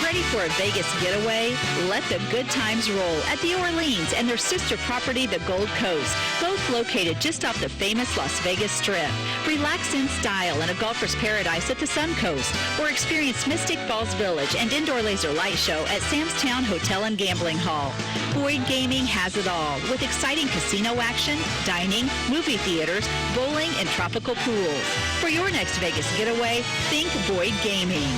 Ready for a Vegas getaway? Let the good times roll at the Orleans and their sister property, the Gold Coast, both located just off the famous Las Vegas Strip. Relax in style in a golfer's paradise at the Sun Coast, or experience Mystic Falls Village and indoor laser light show at Sam's Town Hotel and Gambling Hall. Boyd Gaming has it all, with exciting casino action, dining, movie theaters, bowling, and tropical pools. For your next Vegas getaway, think Boyd Gaming.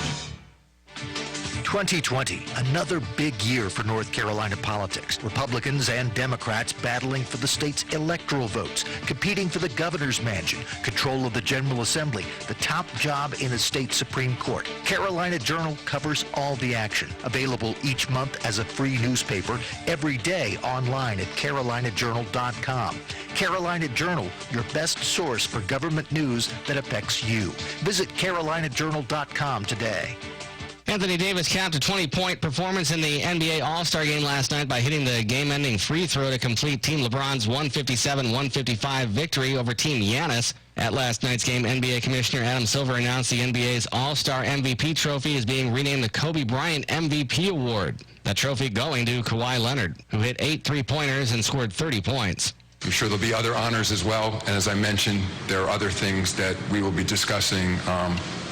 2020, another big year for North Carolina politics. Republicans and Democrats battling for the state's electoral votes, competing for the governor's mansion, control of the General Assembly, the top job in the state Supreme Court. Carolina Journal covers all the action. Available each month as a free newspaper, every day online at carolinajournal.com. Carolina Journal, your best source for government news that affects you. Visit carolinajournal.com today. Anthony Davis capped a 20-point performance in the NBA All-Star Game last night by hitting the game-ending free throw to complete Team LeBron's 157-155 victory over Team Giannis. At last night's game, NBA Commissioner Adam Silver announced the NBA's All-Star MVP trophy is being renamed the Kobe Bryant MVP Award. That trophy going to Kawhi Leonard, who hit 8 3-pointers and scored 30 points. I'm sure there'll be other honors as well, and as I mentioned, there are other things that we will be discussing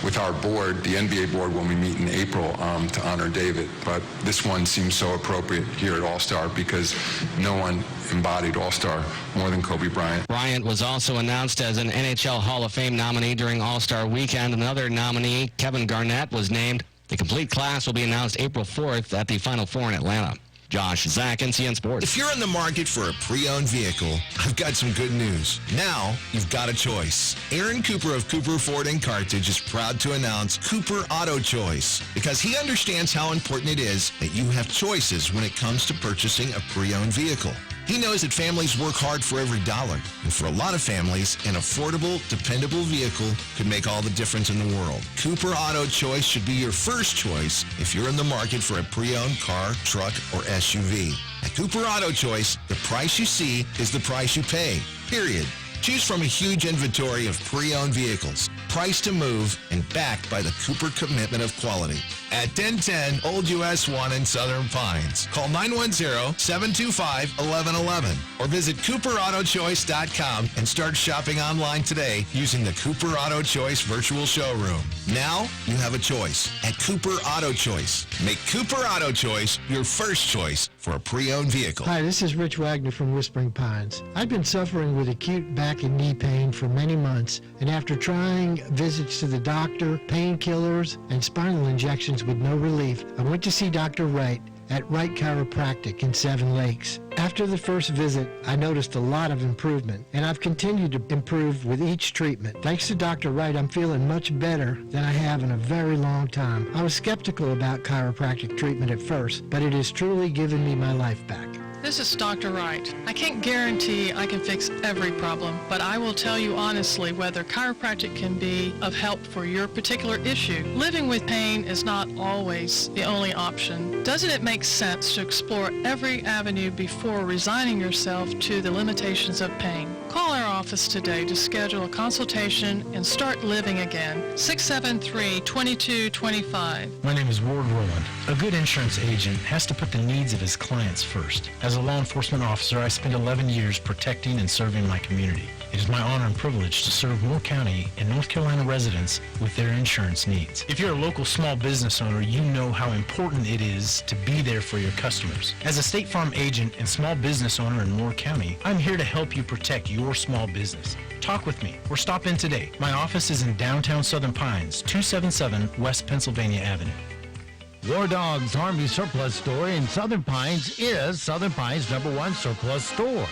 with our board, the NBA board, when we meet in April to honor David. But this one seems so appropriate here at All-Star because no one embodied All-Star more than Kobe Bryant. Bryant was also announced as an NHL Hall of Fame nominee during All-Star Weekend. Another nominee, Kevin Garnett, was named. The complete class will be announced April 4th at the Final Four in Atlanta. Josh Zach, NCN Sports. If you're in the market for a pre-owned vehicle, I've got some good news. Now, you've got a choice. Aaron Cooper of Cooper Ford and Carthage is proud to announce Cooper Auto Choice because he understands how important it is that you have choices when it comes to purchasing a pre-owned vehicle. He knows that families work hard for every dollar, and for a lot of families, an affordable, dependable vehicle could make all the difference in the world. Cooper Auto Choice should be your first choice if you're in the market for a pre-owned car, truck, or SUV. At Cooper Auto Choice, the price you see is the price you pay, period. Choose from a huge inventory of pre-owned vehicles, priced to move, and backed by the Cooper commitment of quality. At 1010 Old US 1 in Southern Pines. Call 910-725-1111 or visit CooperAutoChoice.com and start shopping online today using the Cooper Auto Choice virtual showroom. Now you have a choice at Cooper Auto Choice. Make Cooper Auto Choice your first choice for a pre-owned vehicle. Hi, this is Rich Wagner from Whispering Pines. I've been suffering with acute back and knee pain for many months, and after trying visits to the doctor, painkillers, and spinal injections with no relief, I went to see Dr. Wright at Wright Chiropractic in Seven Lakes. After the first visit, I noticed a lot of improvement, and I've continued to improve with each treatment. Thanks to Dr. Wright, I'm feeling much better than I have in a very long time. I was skeptical about chiropractic treatment at first, but it has truly given me my life back. This is Dr. Wright. I can't guarantee I can fix every problem, but I will tell you honestly whether chiropractic can be of help for your particular issue. Living with pain is not always the only option. Doesn't it make sense to explore every avenue before resigning yourself to the limitations of pain? Call our office today to schedule a consultation and start living again. 673-2225. My name is Ward Rowland. A good insurance agent has to put the needs of his clients first. As a law enforcement officer, I spent 11 years protecting and serving my community. It is my honor and privilege to serve Moore County and North Carolina residents with their insurance needs. If you're a local small business owner, you know how important it is to be there for your customers. As a State Farm agent and small business owner in Moore County, I'm here to help you protect your small business. Talk with me or stop in today. My office is in downtown Southern Pines, 277 West Pennsylvania Avenue. War Dog's Army Surplus Store in Southern Pines is Southern Pines' #1 surplus store.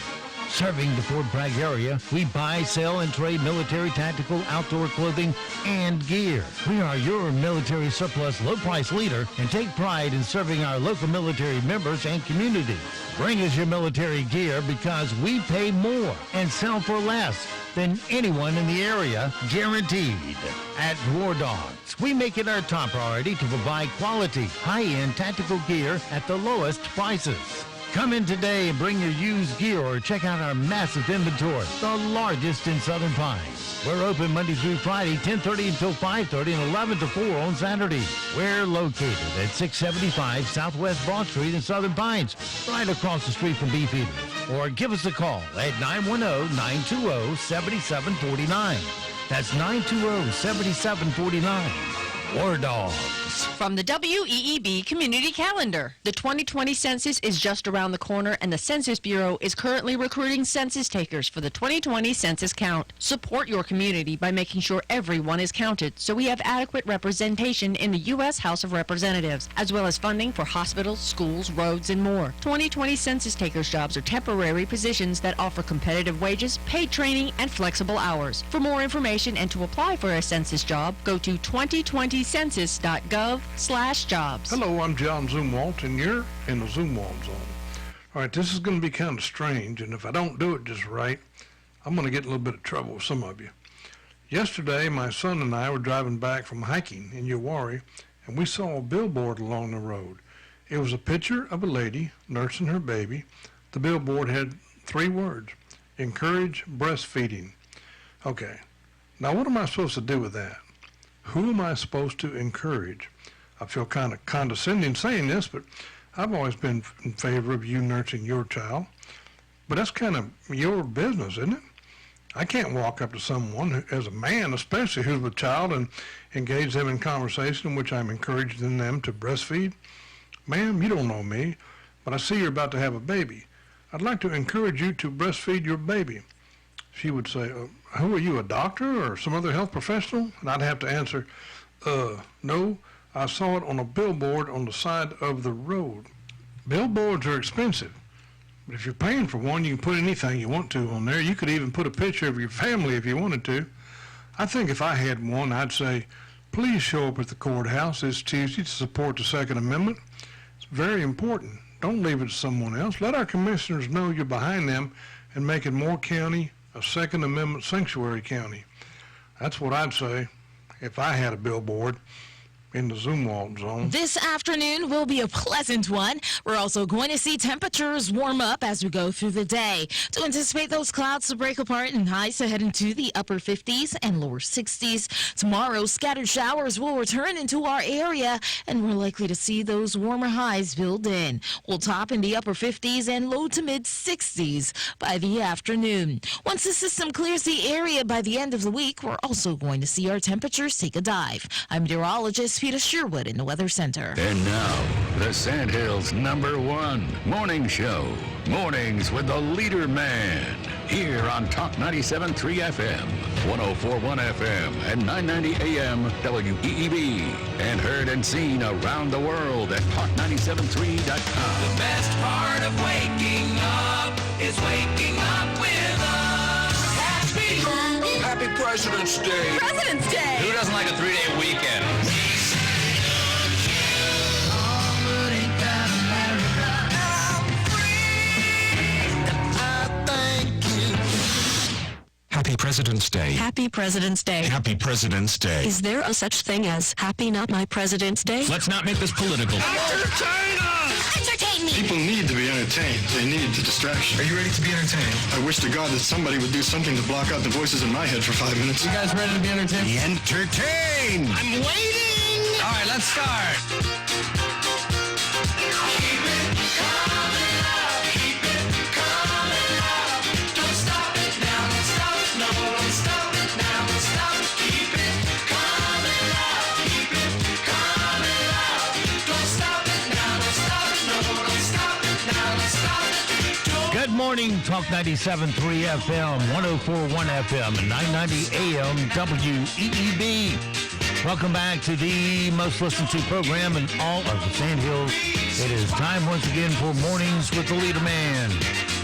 Serving the Fort Bragg area, we buy, sell, and trade military, tactical, outdoor clothing, and gear. We are your military surplus low-price leader and take pride in serving our local military members and community. Bring us your military gear because we pay more and sell for less than anyone in the area, guaranteed. At War Dogs, we make it our top priority to provide quality, high-end tactical gear at the lowest prices. Come in today and bring your used gear or check out our massive inventory, the largest in Southern Pines. We're open Monday through Friday, 10:30 until 5:30 and 11 to 4 on Saturday. We're located at 675 Southwest Broad Street in Southern Pines, right across the street from Beefeaters. Or give us a call at 910-920-7749. That's 920-7749. War Dogs. From the WEEB Community Calendar. The 2020 census is just around the corner, and the Census Bureau is currently recruiting census takers for the 2020 census count. Support your community by making sure everyone is counted so we have adequate representation in the U.S. House of Representatives, as well as funding for hospitals, schools, roads, and more. 2020 census takers jobs are temporary positions that offer competitive wages, paid training, and flexible hours. For more information and to apply for a census job, go to 2020census.gov/jobs. Hello, I'm John Zumwalt, and you're in the Zumwalt Zone. All right, this is going to be kind of strange, and if I don't do it just right, I'm going to get in a little bit of trouble with some of you. Yesterday, my son and I were driving back from hiking in Uwharrie, and we saw a billboard along the road. It was a picture of a lady nursing her baby. The billboard had 3 words: encourage breastfeeding. Okay, now what am I supposed to do with that? Who am I supposed to encourage? I feel kind of condescending saying this, but I've always been in favor of you nursing your child. But that's kind of your business, isn't it? I can't walk up to someone, as a man especially, who's with a child and engage them in conversation in which I'm encouraging them to breastfeed. Ma'am, you don't know me, but I see you're about to have a baby. I'd like to encourage you to breastfeed your baby. She would say, who are you, a doctor or some other health professional? And I'd have to answer, no, I saw it on a billboard on the side of the road. Billboards are expensive, but if you're paying for one, you can put anything you want to on there. You could even put a picture of your family if you wanted to. I think if I had one, I'd say, please show up at the courthouse this Tuesday to support the Second Amendment. It's very important. Don't leave it to someone else. Let our commissioners know you're behind them and making Moore County a Second Amendment sanctuary county. That's what I'd say if I had a billboard in the Zumwalt Zone. This afternoon will be a pleasant one. We're also going to see temperatures warm up as we go through the day. To anticipate those clouds to break apart and highs to head into the upper 50s and lower 60s. Tomorrow, scattered showers will return into our area, and we're likely to see those warmer highs build in. We'll top in the upper 50s and low to mid 60s by the afternoon. Once the system clears the area by the end of the week, we're also going to see our temperatures take a dive. I'm meteorologist Peter Sherwood in the Weather Center. And now, the Sandhills' #1 morning show. Mornings with the Leader Man. Here on Talk 97.3 FM, 104.1 FM, and 990 AM WEEB. And heard and seen around the world at talk973.com. The best part of waking up is waking up with us. Happy President's Day. President's Day. Who doesn't like a 3-day weekend? Happy President's Day. Happy President's Day. Happy President's Day. Is there a such thing as Happy Not My President's Day? Let's not make this political. Entertain us! Entertain me! People need to be entertained. They need the distraction. Are you ready to be entertained? I wish to God that somebody would do something to block out the voices in my head for 5 minutes. You guys ready to be entertained? Be entertained! I'm waiting! All right, let's start. Keep it coming up. Keep it coming up. Don't stop it now. Don't stop it. No, don't stop it now. Don't stop it. Keep it coming up. Keep it coming up. Don't stop it now. Don't stop it. No, don't stop it now. Don't stop it. Good morning, Talk 97.3 FM, 104.1 FM, and 990 AM WEEB. Welcome back to the most listened to program in all of the Sandhills. It is time once again for Mornings with the Leader Man.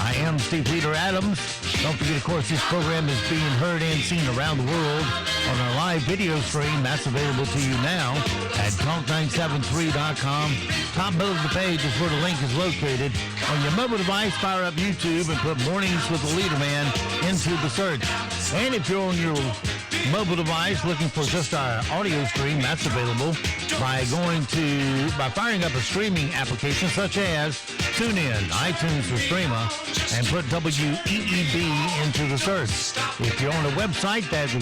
I am Steve Peter Adams. Don't forget, of course, this program is being heard and seen around the world on our live video stream. That's available to you now at talk973.com. Top middle of the page is where the link is located. On your mobile device, fire up YouTube and put Mornings with the Leader Man into the search. And if you're on your mobile device looking for just our audio stream, that's available by firing up a streaming application such as TuneIn, iTunes, or Streamer, and put WEEB into the search. If you're on a website, that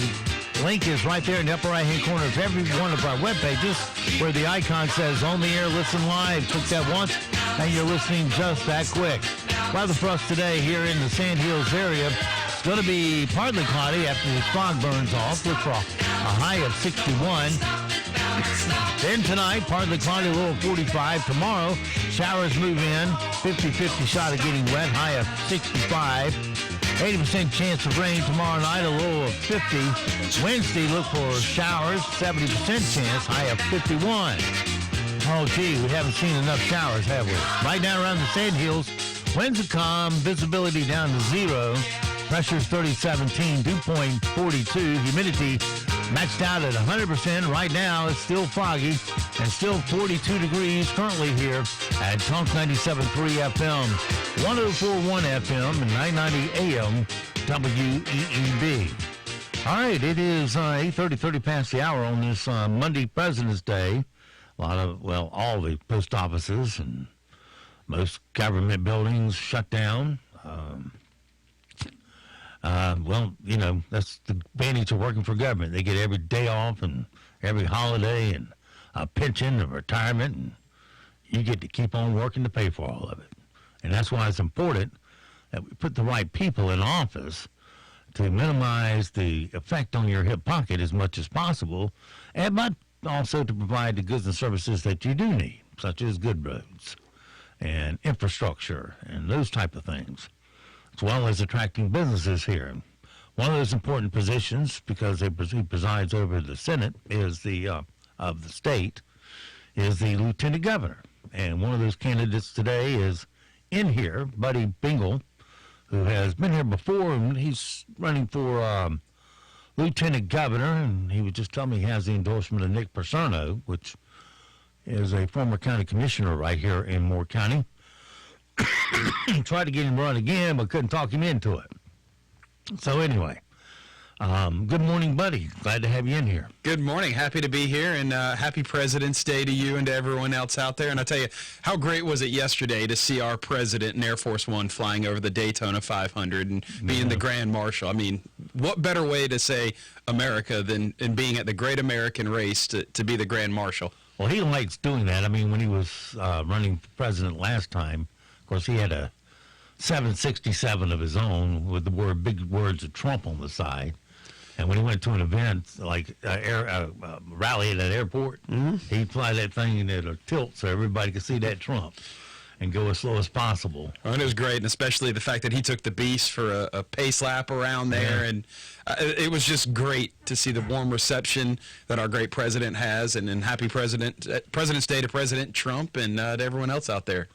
link is right there in the upper right-hand corner of every one of our web pages where the icon says On the Air, Listen Live. Click that once, and you're listening just that quick. Weather for us today here in the Sand Hills area. It's going to be partly cloudy after the fog burns off. Look for a high of 61. Then tonight, partly cloudy, low of 45. Tomorrow, showers move in. 50-50 shot of getting wet, high of 65. 80% chance of rain tomorrow night, a low of 50. Wednesday, look for showers, 70% chance, high of 51. Oh, gee, we haven't seen enough showers, have we? Right now around the Sand Hills, winds are calm, visibility down to 0. Pressure's 3017, dew point 42. Humidity maxed out at 100%. Right now, it's still foggy and still 42 degrees currently here at Talk 97.3 FM, 104.1 FM, and 990 AM WEEB. All right, it is 30 past the hour on this Monday, President's Day. A lot of, all the post offices and most government buildings shut down. That's the advantage of working for government. They get every day off and every holiday and a pension and retirement, and you get to keep on working to pay for all of it. And that's why it's important that we put the right people in office to minimize the effect on your hip pocket as much as possible, but also to provide the goods and services that you do need, such as good roads and infrastructure and those type of things, as well as attracting businesses here. One of those important positions, because he presides over the Senate, is of the state, is the lieutenant governor. And one of those candidates today is in here, Buddy Bingle, who has been here before, and he's running for lieutenant governor, and he would just tell me he has the endorsement of Nick Percerno, which is a former county commissioner right here in Moore County. Tried to get him run again, but couldn't talk him into it. So anyway, good morning, Buddy. Glad to have you in here. Good morning. Happy to be here, and happy President's Day to you and to everyone else out there. And I tell you, how great was it yesterday to see our president in Air Force One flying over the Daytona 500 and being the Grand Marshal? I mean, what better way to say America than being at the Great American Race to be the Grand Marshal? Well, he likes doing that. I mean, when he was running for president last time, of course, he had a 767 of his own with the big words of Trump on the side. And when he went to an event like rally at an airport, he'd fly that thing at a tilt so everybody could see that Trump and go as slow as possible. Oh, and it was great, and especially the fact that he took the Beast for a pace lap around there. Yeah. And it was just great to see the warm reception that our great president has. And happy President's Day to President Trump and to everyone else out there.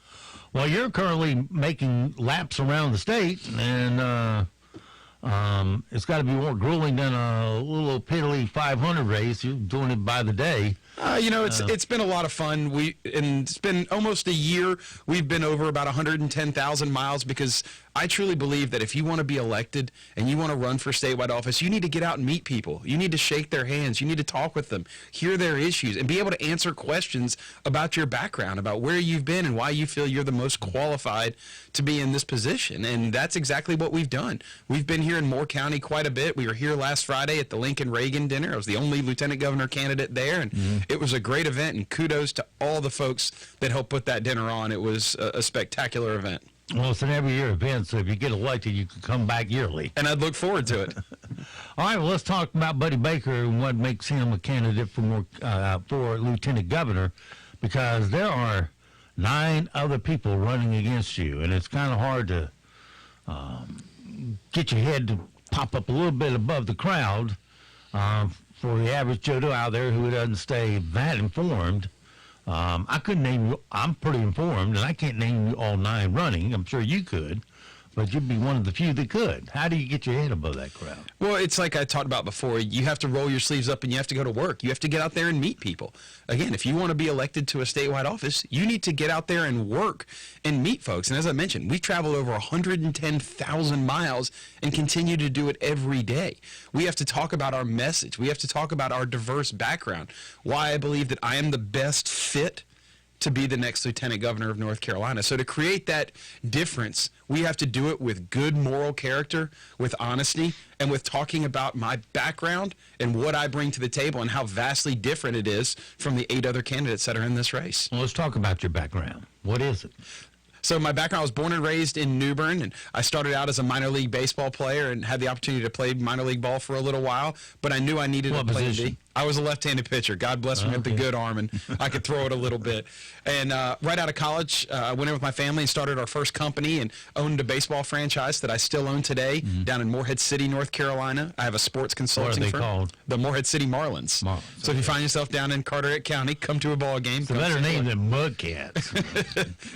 Well, you're currently making laps around the state, and it's got to be more grueling than a little piddly 500 race. You're doing it by the day. It's been a lot of fun. It's been almost a year. We've been over about 110,000 miles because I truly believe that if you want to be elected and you want to run for statewide office, you need to get out and meet people. You need to shake their hands. You need to talk with them, hear their issues, and be able to answer questions about your background, about where you've been and why you feel you're the most qualified to be in this position. And that's exactly what we've done. We've been here in Moore County quite a bit. We were here last Friday at the Lincoln Reagan dinner. I was the only lieutenant governor candidate there, and it was a great event, and kudos to all the folks that helped put that dinner on. It was a spectacular event. Well, it's an every-year event, so if you get elected, you can come back yearly. And I'd look forward to it. All right, well, let's talk about Buddy Baker and what makes him a candidate for lieutenant governor, because there are 9 other people running against you, and it's kind of hard to get your head to pop up a little bit above the crowd for the average Joe Doe out there who doesn't stay that informed. I couldn't name you. I'm pretty informed, and I can't name you all 9 running. I'm sure you could. but you'd be one of the few that could. How do you get your head above that crowd? Well, it's like I talked about before. You have to roll your sleeves up and you have to go to work. You have to get out there and meet people. Again, if you want to be elected to a statewide office, you need to get out there and work and meet folks. And as I mentioned, we traveled over 110,000 miles and continue to do it every day. We have to talk about our message. We have to talk about our diverse background, why I believe that I am the best fit to be the next lieutenant governor of North Carolina. So to create that difference, we have to do it with good moral character, with honesty, and with talking about my background and what I bring to the table and how vastly different it is from the 8 other candidates that are in this race. Well, let's talk about your background. What is it? So my background, I was born and raised in New Bern, and I started out as a minor league baseball player and had the opportunity to play minor league ball for a little while, but I knew I needed to play D. I was a left-handed pitcher. God bless me with the good arm, and I could throw it a little bit. And right out of college, I went in with my family and started our first company and owned a baseball franchise that I still own today down in Morehead City, North Carolina. I have a sports consulting firm. What are they called? The Morehead City Marlins. So if you find yourself down in Carteret County, come to a ball game. It's a better name than Mudcats.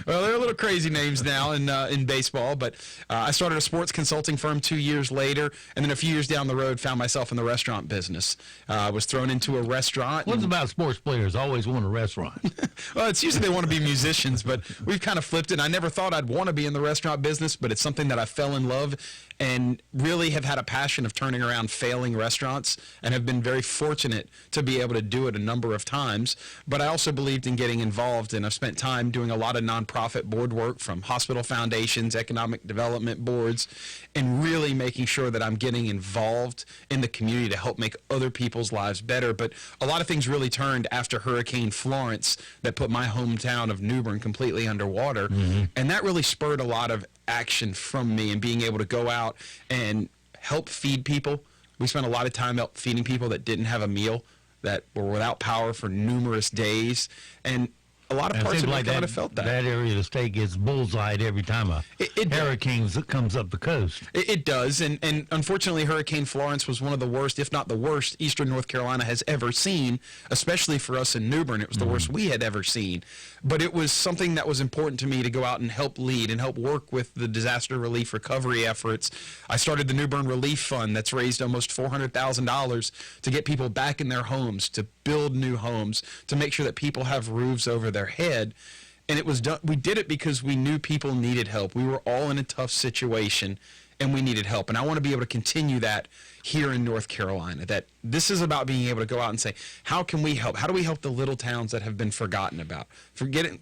Well, they're a little crazy names now in baseball, but I started a sports consulting firm 2 years later, and then a few years down the road found myself in the restaurant business. I was thrown into a restaurant. What's about sports players always want a restaurant? Well, it's usually they want to be musicians, but we've kind of flipped it. I never thought I'd want to be in the restaurant business, but it's something that I fell in love and really have had a passion of turning around failing restaurants and have been very fortunate to be able to do it a number of times. But I also believed in getting involved, and I've spent time doing a lot of nonprofit board work from hospital foundations, economic development boards, and really making sure that I'm getting involved in the community to help make other people's lives better. But a lot of things really turned after Hurricane Florence that put my hometown of New Bern completely underwater, and that really spurred a lot of action from me and being able to go out and help feed people. We spent a lot of time out feeding people that didn't have a meal, that were without power for numerous days, and a lot of parts of it kind of felt that. That area of the state gets bullseyed every time a hurricane comes up the coast. It does, and unfortunately Hurricane Florence was one of the worst, if not the worst, eastern North Carolina has ever seen, especially for us in New Bern. It was the worst we had ever seen. But it was something that was important to me to go out and help lead and help work with the disaster relief recovery efforts. I started the New Bern Relief Fund that's raised almost $400,000 to get people back in their homes, to build new homes, to make sure that people have roofs over their head. And it was done. We did it because we knew people needed help. We were all in a tough situation, and we needed help. And I want to be able to continue that here in North Carolina, that this is about being able to go out and say, how can we help? How do we help the little towns that have been forgotten about?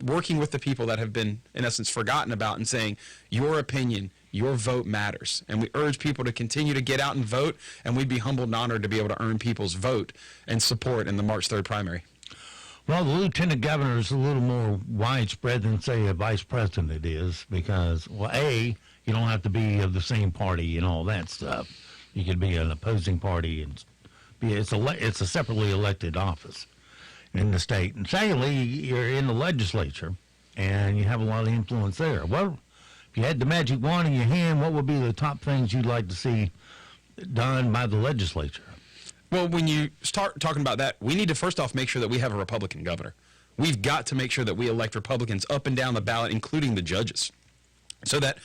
Working with the people that have been, in essence, forgotten about and saying, your opinion, your vote matters. And we urge people to continue to get out and vote, and we'd be humbled and honored to be able to earn people's vote and support in the March 3rd primary. Well, the lieutenant governor is a little more widespread than, say, a vice president is because, well, A, you don't have to be of the same party and all that stuff. You could be an opposing party, and it's a separately elected office in the state. And secondly, you're in the legislature, and you have a lot of influence there. Well, if you had the magic wand in your hand, what would be the top things you'd like to see done by the legislature? Well, when you start talking about that, we need to first off make sure that we have a Republican governor. We've got to make sure that we elect Republicans up and down the ballot, including the judges, so that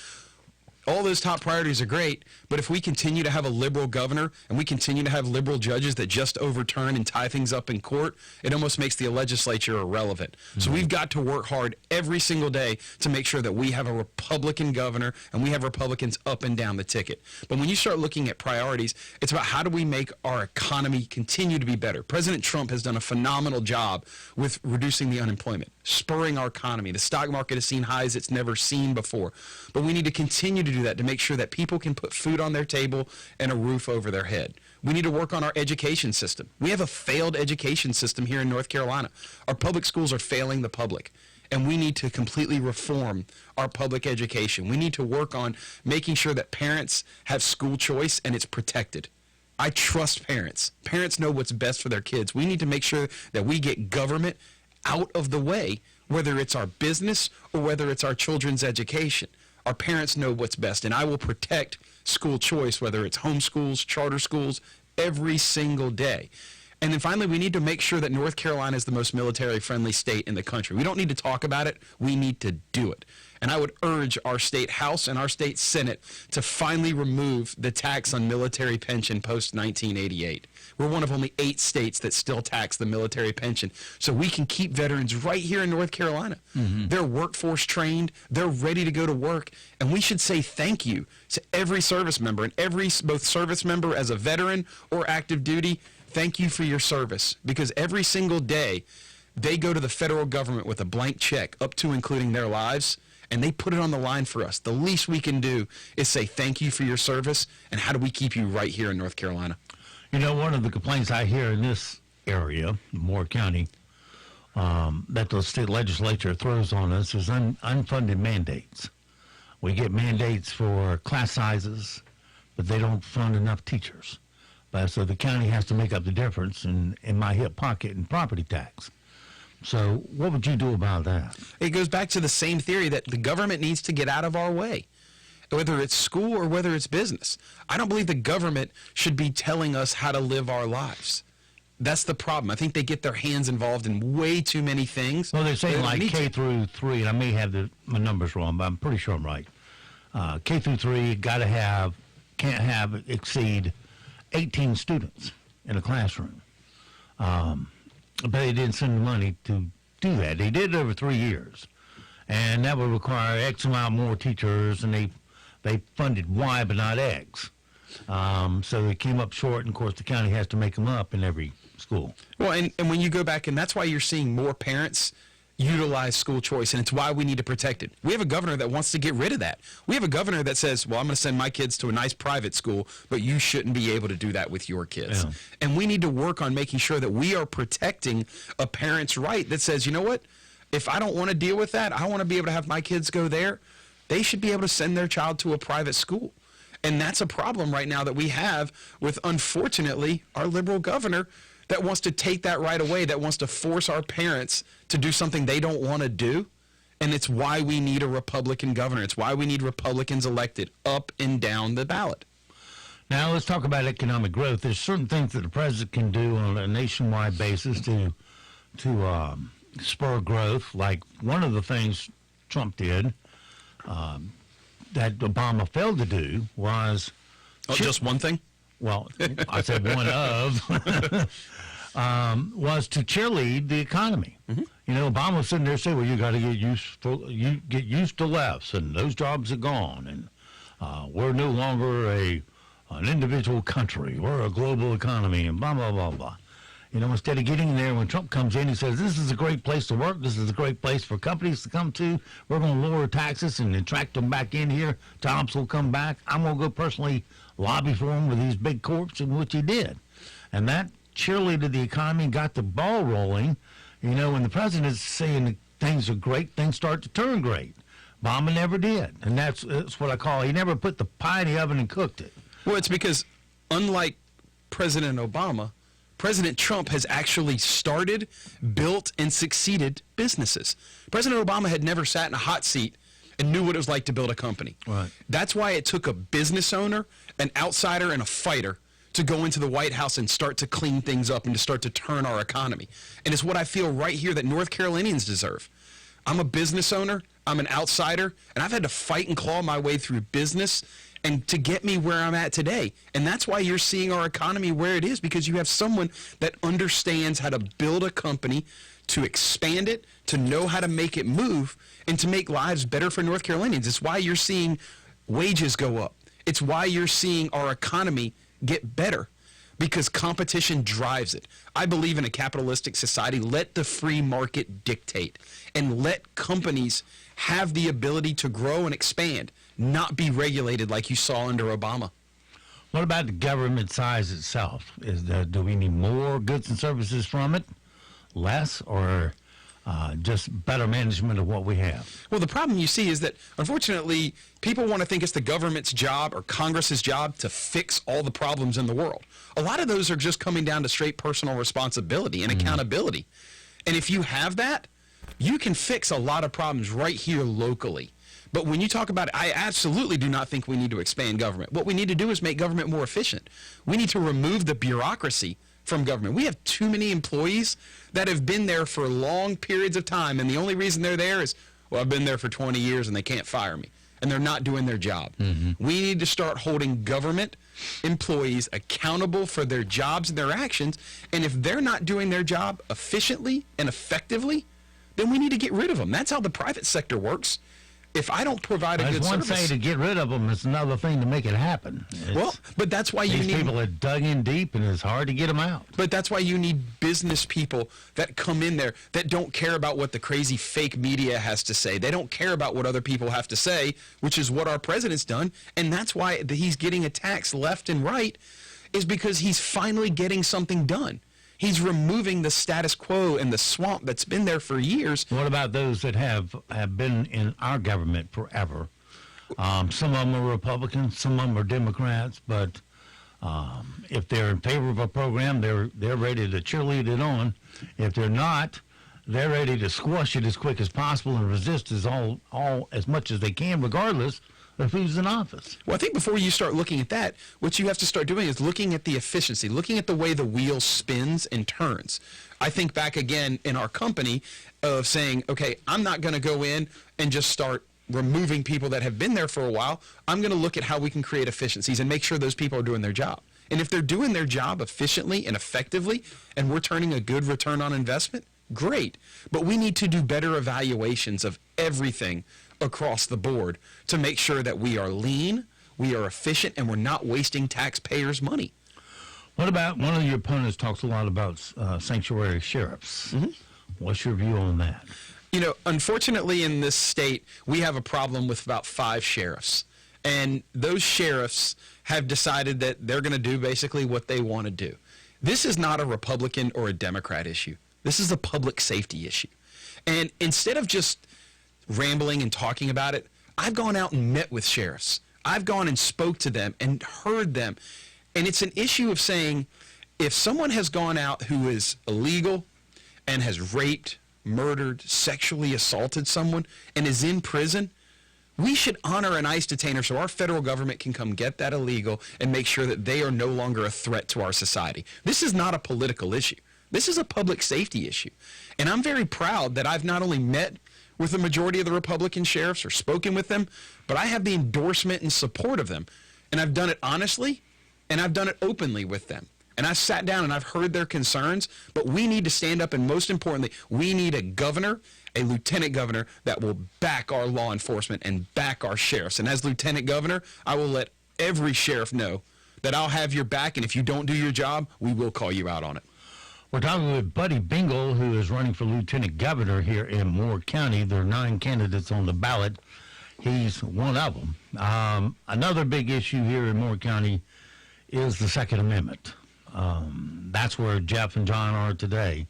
all those top priorities are great, but if we continue to have a liberal governor and we continue to have liberal judges that just overturn and tie things up in court, it almost makes the legislature irrelevant. So we've got to work hard every single day to make sure that we have a Republican governor and we have Republicans up and down the ticket. But when you start looking at priorities, it's about how do we make our economy continue to be better. President Trump has done a phenomenal job with reducing the unemployment, spurring our economy. The stock market has seen highs it's never seen before. But we need to continue to do that to make sure that people can put food on their table and a roof over their head. We need to work on our education system. We have a failed education system here in North Carolina. Our public schools are failing the public, and we need to completely reform our public education. We need to work on making sure that parents have school choice and it's protected. I trust parents. Parents know what's best for their kids. We need to make sure that we get government out of the way, whether it's our business or whether it's our children's education. Our parents know what's best, and I will protect school choice, whether it's homeschools, charter schools, every single day. And then finally, we need to make sure that North Carolina is the most military-friendly state in the country. We don't need to talk about it. We need to do it. And I would urge our state House and our state Senate to finally remove the tax on military pension post-1988. We're one of only 8 states that still tax the military pension. So we can keep veterans right here in North Carolina. They're workforce trained. They're ready to go to work. And we should say thank you to every service member, and both service member as a veteran or active duty. Thank you for your service, because every single day they go to the federal government with a blank check up to including their lives, and they put it on the line for us. The least we can do is say thank you for your service, and how do we keep you right here in North Carolina? You know, one of the complaints I hear in this area, Moore County, that the state legislature throws on us is unfunded mandates. We get mandates for class sizes, but they don't fund enough teachers. So the county has to make up the difference in my hip pocket in property tax. So what would you do about that? It goes back to the same theory that the government needs to get out of our way, whether it's school or whether it's business. I don't believe the government should be telling us how to live our lives. That's the problem. I think they get their hands involved in way too many things. Well, they're saying like K through 3, and I may have my numbers wrong, but I'm pretty sure I'm right. K through 3 can't exceed 18 students in a classroom. But they didn't send the money to do that. They did it over 3 years. And that would require X amount more teachers, and they funded Y but not X. So they came up short, and of course the county has to make them up in every school. Well, and when you go back, and that's why you're seeing more parents utilize school choice, and it's why we need to protect it. We have a governor that wants to get rid of that. We have a governor that says, well, I'm going to send my kids to a nice private school, but you shouldn't be able to do that with your kids. Yeah. And we need to work on making sure that we are protecting a parent's right that says, you know what, if I don't want to deal with that, I want to be able to have my kids go there, they should be able to send their child to a private school. And that's a problem right now that we have with, unfortunately, our liberal governor that wants to take that right away, that wants to force our parents to do something they don't want to do. And it's why we need a Republican governor. It's why we need Republicans elected up and down the ballot. Now let's talk about economic growth. There's certain things that the president can do on a nationwide basis to spur growth. Like one of the things Trump did that Obama failed to do was... just one thing? Well, I said one of, was to cheerlead the economy. You know, Obama was sitting there saying, well, you got to get used to less, and those jobs are gone, and we're no longer an individual country. We're a global economy, and blah, blah, blah, blah. You know, instead of getting there, when Trump comes in, he says, this is a great place to work. This is a great place for companies to come to. We're going to lower taxes and attract them back in here. Jobs will come back. I'm going to go personally lobby for him with these big corps, in which he did. And that cheerleaded the economy and got the ball rolling. You know, when the president's saying that things are great, things start to turn great. Obama never did. And that's what I call, he never put the pie in the oven and cooked it. Well, it's because, unlike President Obama, President Trump has actually started, built, and succeeded businesses. President Obama had never sat in a hot seat and knew what it was like to build a company. Right. That's why it took a business owner, an outsider, and a fighter to go into the White House and start to clean things up and to start to turn our economy. And it's what I feel right here that North Carolinians deserve. I'm a business owner, I'm an outsider, and I've had to fight and claw my way through business and to get me where I'm at today. And that's why you're seeing our economy where it is, because you have someone that understands how to build a company, to expand it, to know how to make it move, and to make lives better for North Carolinians. It's why you're seeing wages go up. It's why you're seeing our economy get better, because competition drives it. I believe in a capitalistic society. Let the free market dictate, and let companies have the ability to grow and expand, not be regulated like you saw under Obama. What about the government size itself? Do we need more goods and services from it, less, or just better management of what we have? Well, the problem you see is that, unfortunately, people want to think it's the government's job or Congress's job to fix all the problems in the world. A lot of those are just coming down to straight personal responsibility and accountability. And if you have that, you can fix a lot of problems right here locally. But when you talk about it, I absolutely do not think we need to expand government. What we need to do is make government more efficient. We need to remove the bureaucracy from government. We have too many employees that have been there for long periods of time, and the only reason they're there is, well, I've been there for 20 years and they can't fire me, and they're not doing their job. We need to start holding government employees accountable for their jobs and their actions, and if they're not doing their job efficiently and effectively, then we need to get rid of them. That's how the private sector works. If I don't provide a good service... It's one thing to get rid of them, it's another thing to make it happen. Well, but that's why you need... These people are dug in deep, and it's hard to get them out. But that's why you need business people that come in there that don't care about what the crazy fake media has to say. They don't care about what other people have to say, which is what our president's done. And that's why he's getting attacks left and right, is because he's finally getting something done. He's removing the status quo and the swamp that's been there for years. What about those that have been in our government forever? Some of them are Republicans, some of them are Democrats, but if they're in favor of a program, they're ready to cheerlead it on. If they're not, they're ready to squash it as quick as possible and resist as much as they can, regardless of who's in office. Well, I think before you start looking at that, what you have to start doing is looking at the efficiency, looking at the way the wheel spins and turns. I think back again in our company of saying, okay, I'm not going to go in and just start removing people that have been there for a while. I'm going to look at how we can create efficiencies and make sure those people are doing their job. And if they're doing their job efficiently and effectively, and we're turning a good return on investment, great. But we need to do better evaluations of everything across the board to make sure that we are lean, we are efficient, and we're not wasting taxpayers' money. What about, one of your opponents talks a lot about sanctuary sheriffs. What's your view on that? You know, unfortunately in this state, we have a problem with about 5 sheriffs. And those sheriffs have decided that they're going to do basically what they want to do. This is not a Republican or a Democrat issue. This is a public safety issue. And instead of just rambling and talking about it, I've gone out and met with sheriffs. I've gone and spoke to them and heard them. And it's an issue of saying, if someone has gone out who is illegal and has raped, murdered, sexually assaulted someone and is in prison, we should honor an ICE detainer so our federal government can come get that illegal and make sure that they are no longer a threat to our society. This is not a political issue. This is a public safety issue. And I'm very proud that I've not only met with the majority of the Republican sheriffs or spoken with them, but I have the endorsement and support of them. And I've done it honestly, and I've done it openly with them. And I've sat down and I've heard their concerns, but we need to stand up, and most importantly, we need a governor, a lieutenant governor that will back our law enforcement and back our sheriffs. And as lieutenant governor, I will let every sheriff know that I'll have your back, and if you don't do your job, we will call you out on it. We're talking with Buddy Bingle, who is running for lieutenant governor here in Moore County. There are 9 candidates on the ballot. He's one of them. Another big issue here in Moore County is the Second Amendment. That's where Jeff and John are today,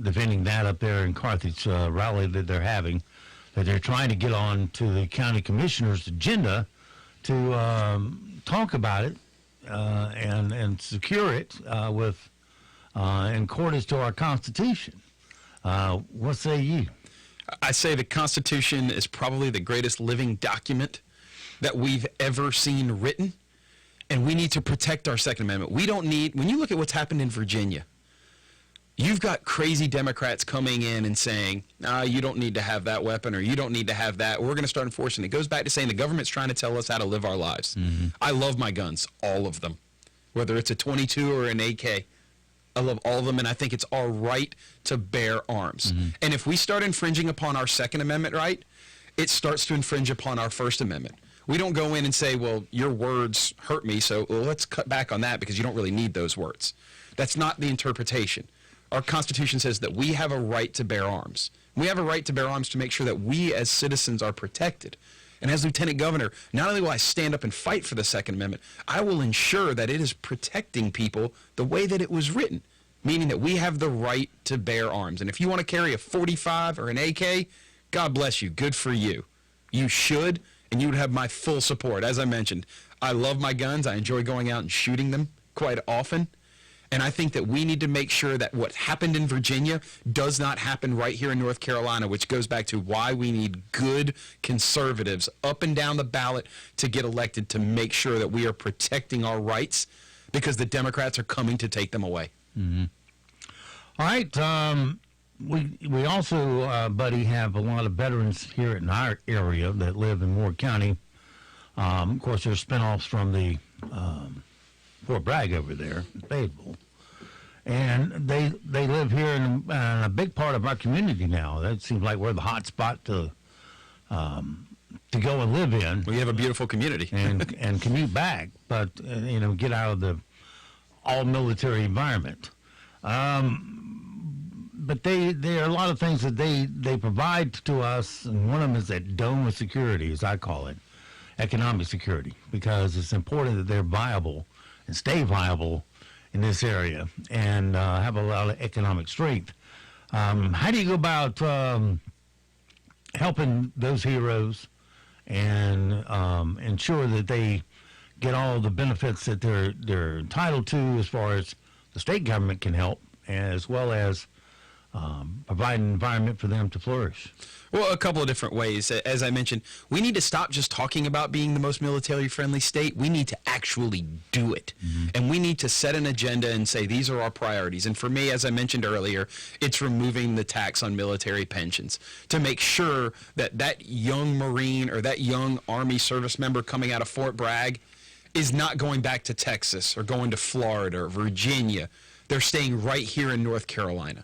defending that up there in Carthage rally that they're having, that they're trying to get on to the county commissioner's agenda to talk about it and secure it with in accordance to our Constitution. What say you? I say the Constitution is probably the greatest living document that we've ever seen written, and we need to protect our Second Amendment. We don't need, when you look at what's happened in Virginia, you've got crazy Democrats coming in and saying, you don't need to have that weapon, or you don't need to have that. We're going to start enforcing it. It goes back to saying the government's trying to tell us how to live our lives. I love my guns, all of them, whether it's a 22 or an AK. I love all of them, and I think it's our right to bear arms. And if we start infringing upon our Second Amendment right, it starts to infringe upon our First Amendment. We don't go in and say, well, your words hurt me, so let's cut back on that because you don't really need those words. That's not the interpretation. Our Constitution says that we have a right to bear arms. We have a right to bear arms to make sure that we as citizens are protected. And as Lieutenant Governor, not only will I stand up and fight for the Second Amendment, I will ensure that it is protecting people the way that it was written, meaning that we have the right to bear arms. And if you want to carry a 45 or an AK, God bless you. Good for you. You should, and you would have my full support. As I mentioned, I love my guns. I enjoy going out and shooting them quite often. And I think that we need to make sure that what happened in Virginia does not happen right here in North Carolina, which goes back to why we need good conservatives up and down the ballot to get elected, to make sure that we are protecting our rights. because the Democrats are coming to take them away. Mm-hmm. All right. We also, Buddy, have a lot of veterans here in our area that live in Moore County. Of course, there's spinoffs from the Fort Bragg over there, Fayetteville. And they live here in a big part of our community now. That seems like we're the hot spot to go and live in. We have a beautiful community. and commute back, but, get out of the all-military environment. But there are a lot of things that they provide to us, and one of them is that dome of security, as I call it, economic security, because it's important that they're viable and stay viable in this area and have a lot of economic strength. How do you go about helping those heroes and ensure that they get all the benefits that they're entitled to as far as the state government can help, as well as provide an environment for them to flourish? Well, a couple of different ways. As I mentioned, we need to stop just talking about being the most military-friendly state. We need to actually do it. Mm-hmm. And we need to set an agenda and say, these are our priorities. And for me, as I mentioned earlier, it's removing the tax on military pensions to make sure that that young Marine or that young Army service member coming out of Fort Bragg is not going back to Texas or going to Florida or Virginia. They're staying right here in North Carolina.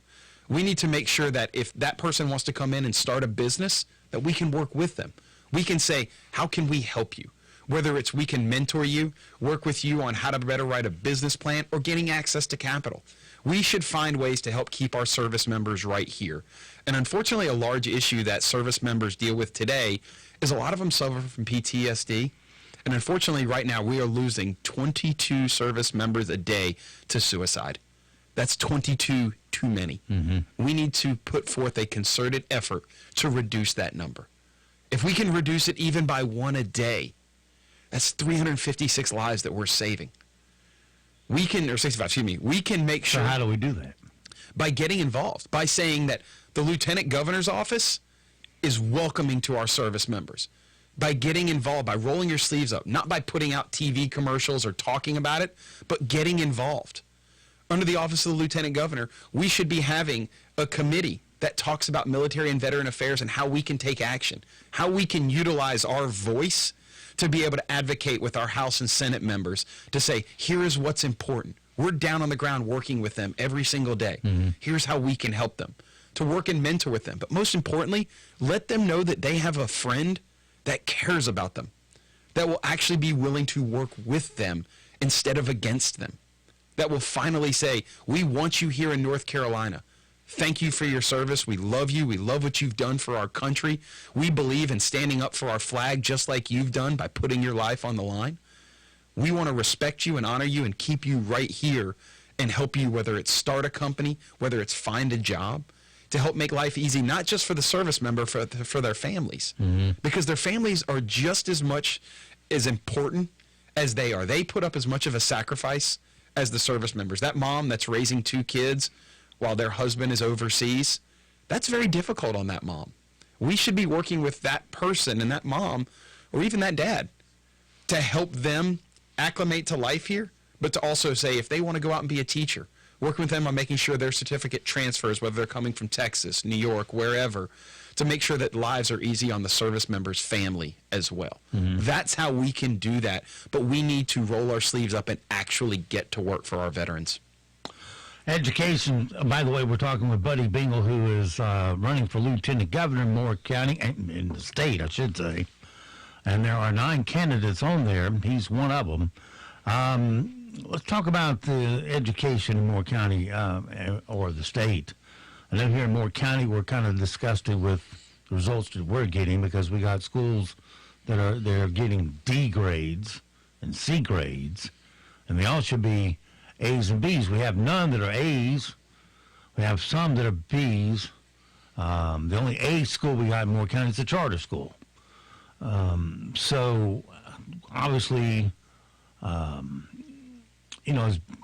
We need to make sure that if that person wants to come in and start a business, that we can work with them. We can say, how can we help you? Whether it's we can mentor you, work with you on how to better write a business plan, or getting access to capital. We should find ways to help keep our service members right here. And unfortunately, a large issue that service members deal with today is a lot of them suffer from PTSD. And unfortunately, right now, we are losing 22 service members a day to suicide. That's 22 too many. Mm-hmm. We need to put forth a concerted effort to reduce that number. If we can reduce it even by one a day, that's 356 lives that we're saving. We can, or 65, excuse me, we can make sure. So how do we do that? By getting involved, by saying that the Lieutenant Governor's office is welcoming to our service members. By getting involved, by rolling your sleeves up, not by putting out TV commercials or talking about it, but getting involved. Under the Office of the Lieutenant Governor, we should be having a committee that talks about military and veteran affairs and how we can take action, how we can utilize our voice to be able to advocate with our House and Senate members to say, here is what's important. We're down on the ground working with them every single day. Mm-hmm. Here's how we can help them, to work and mentor with them. But most importantly, let them know that they have a friend that cares about them, that will actually be willing to work with them instead of against them, that will finally say, we want you here in North Carolina. Thank you for your service. We love you. We love what you've done for our country. We believe in standing up for our flag just like you've done by putting your life on the line. We want to respect you and honor you and keep you right here and help you, whether it's start a company, whether it's find a job, to help make life easy, not just for the service member, for their families. Mm-hmm. Because their families are just as much as important as they are. They put up as much of a sacrifice as the service members. That mom that's raising 2 kids while their husband is overseas, that's very difficult on that mom. We should be working with that person and that mom, or even that dad, to help them acclimate to life here, but to also say if they want to go out and be a teacher, working with them on making sure their certificate transfers, whether they're coming from Texas, New York, wherever, to make sure that lives are easy on the service member's family as well. Mm-hmm. That's how we can do that, but we need to roll our sleeves up and actually get to work for our veterans. Education, by the way, we're talking with Buddy Bingle, who is running for Lieutenant Governor in Moore County, in the state, I should say. And there are 9 candidates on there. He's one of them. Let's talk about the education in Moore County or the state. I know here in Moore County we're kind of disgusted with the results that we're getting because we got schools that are getting D grades and C grades, and they all should be A's and B's. We have none that are A's. We have some that are B's. The only A school we got in Moore County is a charter school. So obviously,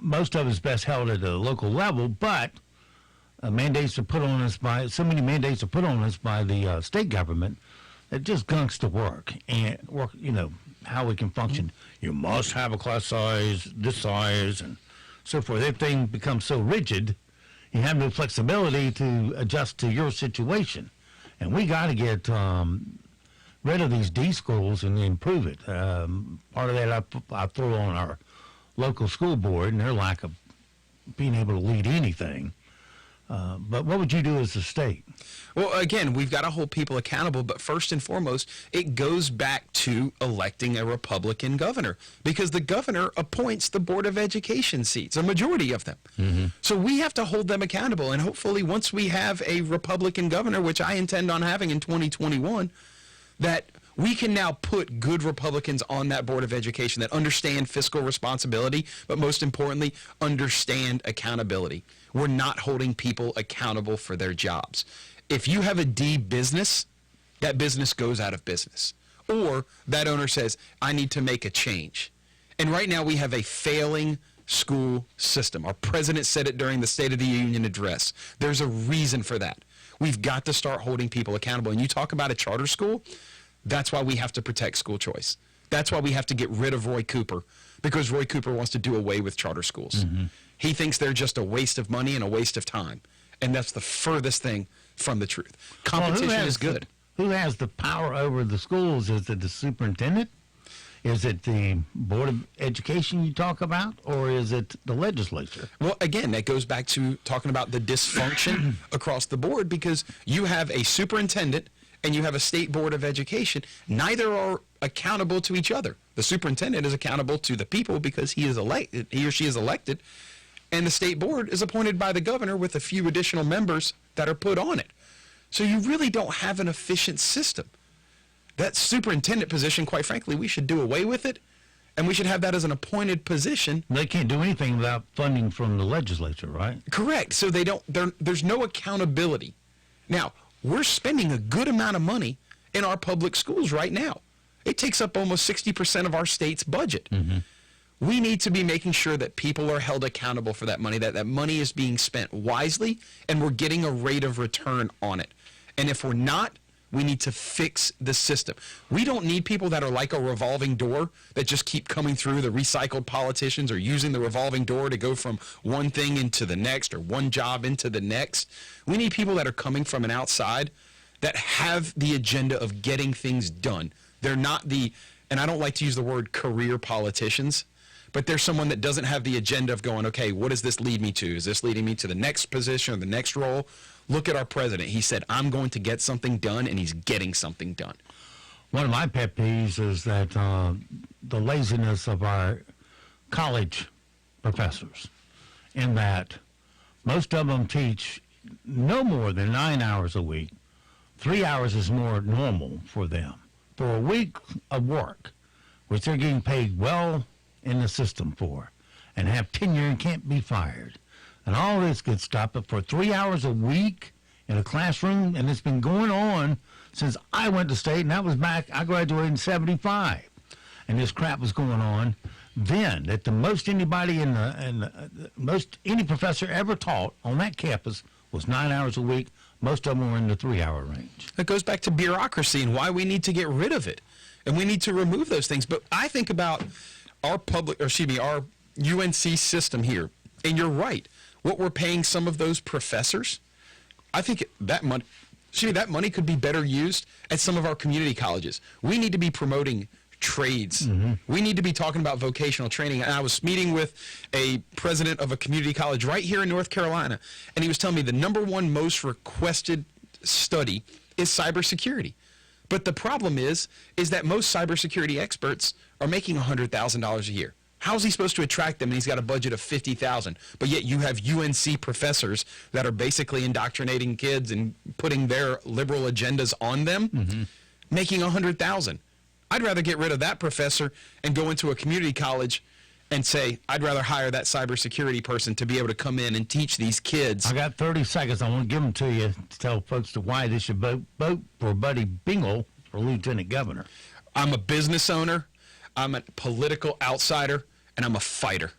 most of it's best held at a local level, but mandates are put on us by the state government that just gunks the work and how we can function. You must have a class size, this size, and so forth. Everything becomes so rigid, you have no flexibility to adjust to your situation. And we got to get rid of these D schools and improve it. Part of that I throw on our local school board and their lack of being able to lead anything. But what would you do as a state? Well, again, we've got to hold people accountable, but first and foremost, it goes back to electing a Republican governor, because the governor appoints the Board of Education seats, a majority of them. Mm-hmm. So we have to hold them accountable, and hopefully once we have a Republican governor, which I intend on having in 2021, that we can now put good Republicans on that Board of Education that understand fiscal responsibility, but most importantly, understand accountability. We're not holding people accountable for their jobs. If you have a D business, that business goes out of business. Or that owner says, I need to make a change. And right now we have a failing school system. Our president said it during the State of the Union address. There's a reason for that. We've got to start holding people accountable. And you talk about a charter school, that's why we have to protect school choice. That's why we have to get rid of Roy Cooper, because Roy Cooper wants to do away with charter schools. Mm-hmm. He thinks they're just a waste of money and a waste of time. And that's the furthest thing from the truth. Competition is good. Who has the power over the schools? Is it the superintendent? Is it the Board of Education you talk about? Or is it the legislature? Well, again, that goes back to talking about the dysfunction across the board, because you have a superintendent and you have a state board of education. Neither are accountable to each other. The superintendent is accountable to the people because he or she is elected, and the state board is appointed by the governor with a few additional members that are put on it. So you really don't have an efficient system. That superintendent position, quite frankly, we should do away with it, and we should have that as an appointed position. They can't do anything without funding from the legislature, right? Correct. So there's no accountability. Now, we're spending a good amount of money in our public schools right now. It takes up almost 60% of our state's budget. Mm-hmm. We need to be making sure that people are held accountable for that money, that money is being spent wisely, and we're getting a rate of return on it. And if we're not, we need to fix the system. We don't need people that are like a revolving door that just keep coming through. The recycled politicians are using the revolving door to go from one thing into the next or one job into the next. We need people that are coming from an outside that have the agenda of getting things done. They're not and I don't like to use the word career politicians, but there's someone that doesn't have the agenda of going, okay, what does this lead me to? Is this leading me to the next position or the next role? Look at our president. He said, I'm going to get something done, and he's getting something done. One of my pet peeves is that the laziness of our college professors, in that most of them teach no more than 9 hours a week. 3 hours is more normal for them. For a week of work, which they're getting paid well in the system for, and have tenure and can't be fired, and all this good stuff, but for 3 hours a week in a classroom, and it's been going on since I went to state, and that was back, I graduated in 75, and this crap was going on then, that the most anybody any professor ever taught on that campus was 9 hours a week. Most of them were in the 3 hour range. It goes back to bureaucracy and why we need to get rid of it. And we need to remove those things. But I think about our UNC system here. And you're right. What we're paying some of those professors, I think that money could be better used at some of our community colleges. We need to be promoting trades. Mm-hmm. We need to be talking about vocational training. And I was meeting with a president of a community college right here in North Carolina, and he was telling me the number one most requested study is cybersecurity. But the problem is that most cybersecurity experts are making $100,000 a year. How's he supposed to attract them? And he's got a budget of $50,000. But yet you have UNC professors that are basically indoctrinating kids and putting their liberal agendas on them, mm-hmm. making $100,000. I'd rather get rid of that professor and go into a community college and say, I'd rather hire that cybersecurity person to be able to come in and teach these kids. I got 30 seconds. I want to give them to you to tell folks why they should vote for Buddy Bingle for lieutenant governor. I'm a business owner. I'm a political outsider, and I'm a fighter.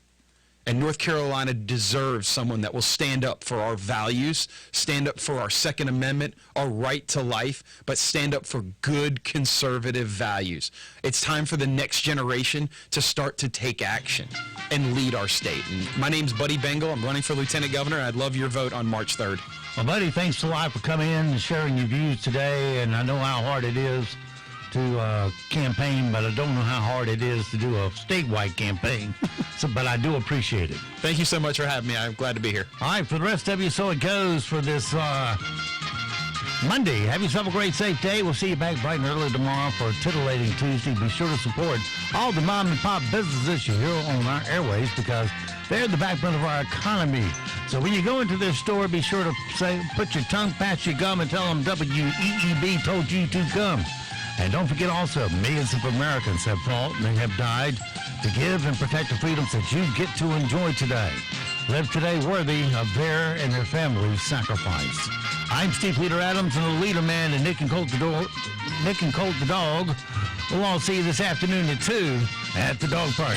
And North Carolina deserves someone that will stand up for our values, stand up for our Second Amendment, our right to life, but stand up for good conservative values. It's time for the next generation to start to take action and lead our state. And my name's Buddy Bengal. I'm running for Lieutenant Governor. I'd love your vote on March 3rd. Well, Buddy, thanks a lot for coming in and sharing your views today. And I know how hard it is to campaign, but I don't know how hard it is to do a statewide campaign. But I do appreciate it. Thank you so much for having me. I'm glad to be here. All right, for the rest of you, so it goes for this Monday. Have yourself a great, safe day. We'll see you back bright and early tomorrow for a titillating Tuesday. Be sure to support all the mom and pop businesses you hear on our airways because they're the backbone of our economy. So when you go into their store, be sure to put your tongue past your gum and tell them WEEB told you to come. And don't forget also, millions of Americans have fought and they have died to give and protect the freedoms that you get to enjoy today. Live today worthy of their and their family's sacrifice. I'm Steve Leader Adams and the Leader Man and Nick and Colt the Dog. We'll all see you this afternoon at 2 at the dog park.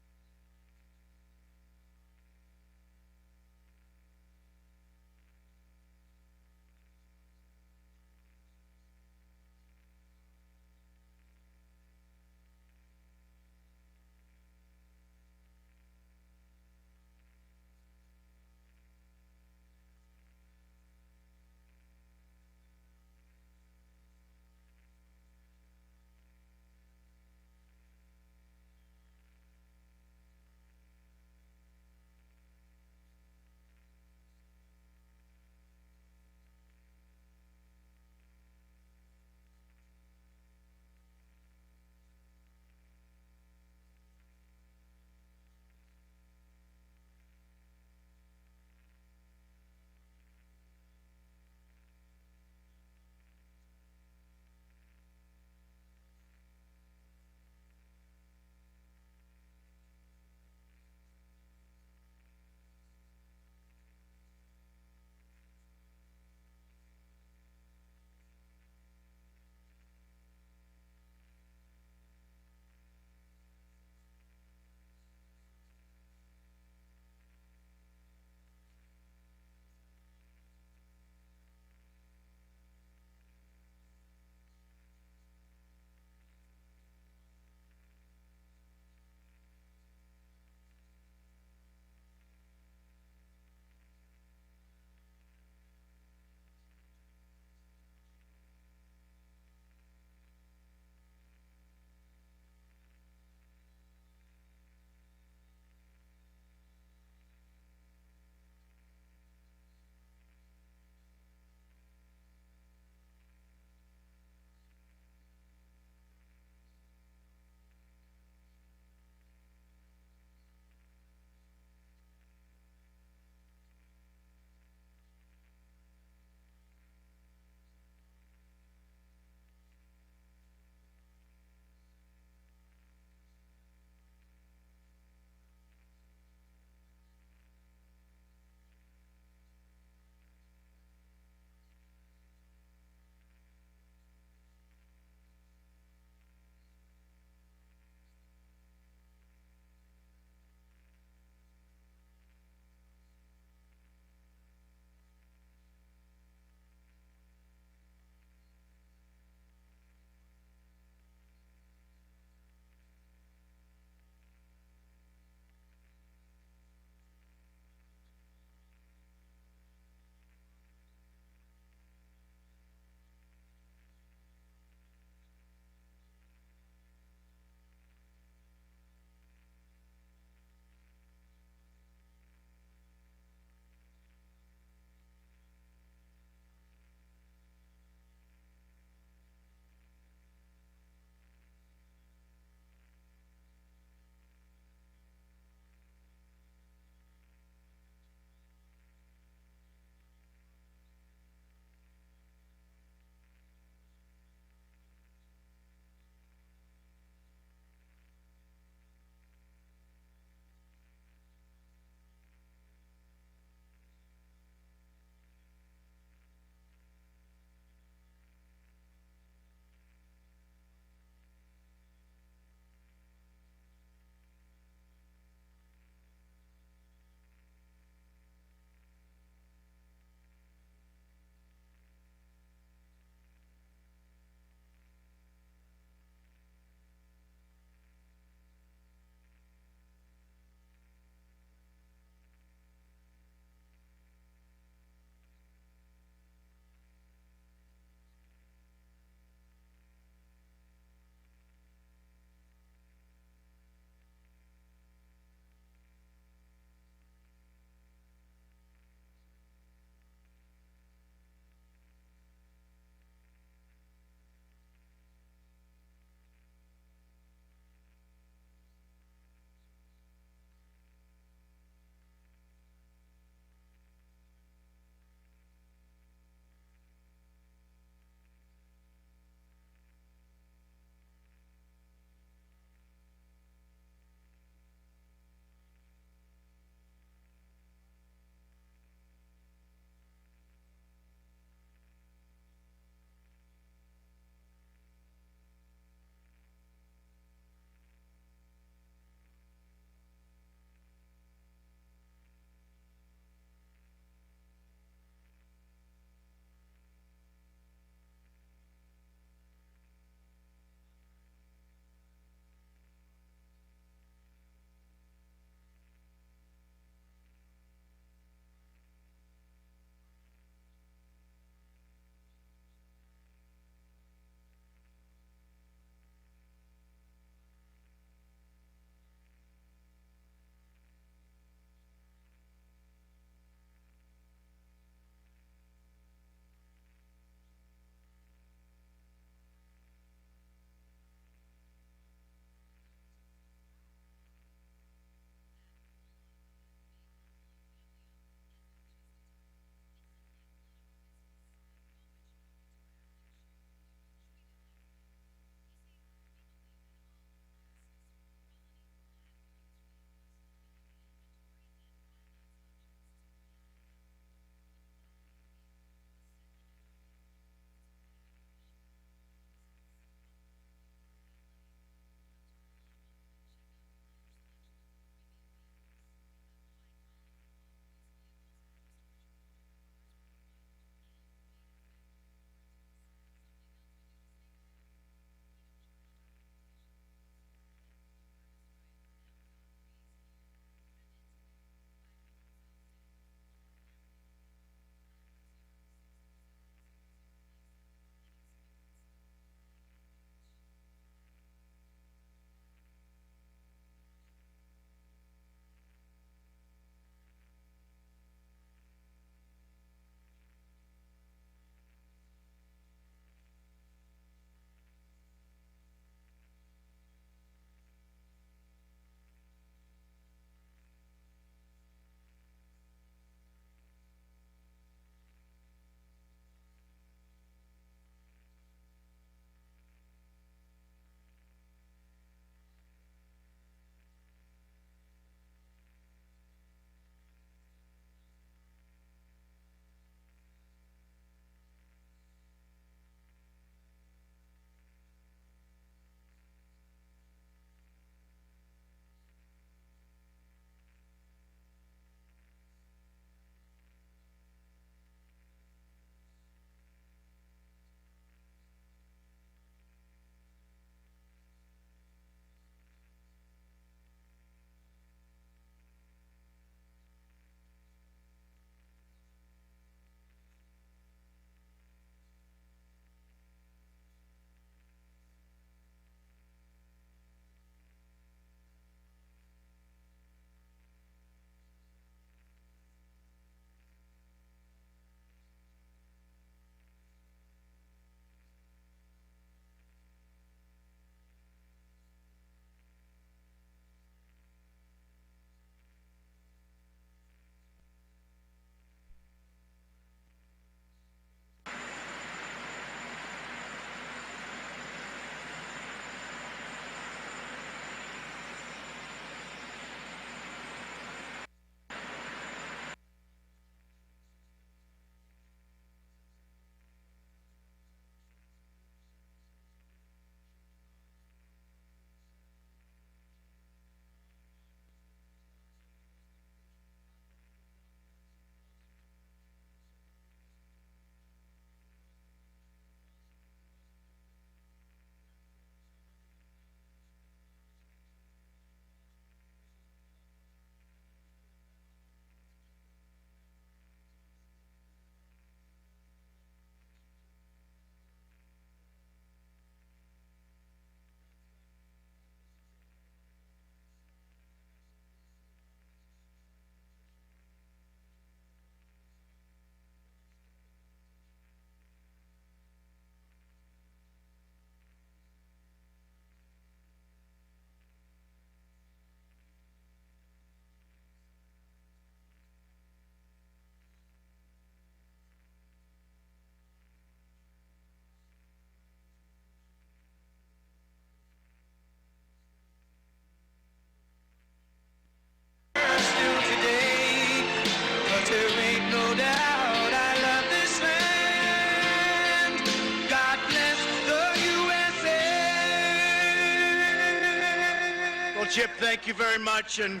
Chip, thank you very much. And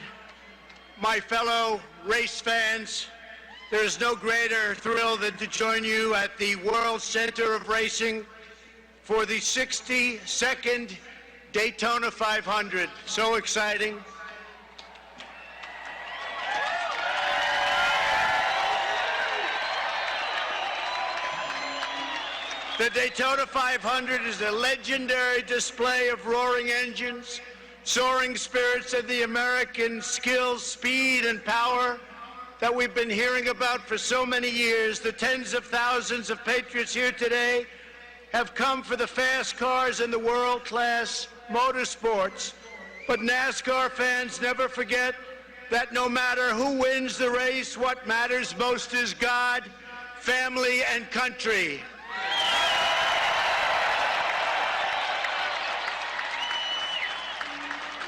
my fellow race fans, there is no greater thrill than to join you at the World Center of Racing for the 62nd Daytona 500. So exciting. The Daytona 500 is a legendary display of roaring engines, soaring spirits, and the American skill, speed, and power that we've been hearing about for so many years. The tens of thousands of patriots here today have come for the fast cars and the world-class motorsports. But NASCAR fans never forget that no matter who wins the race, what matters most is God, family, and country.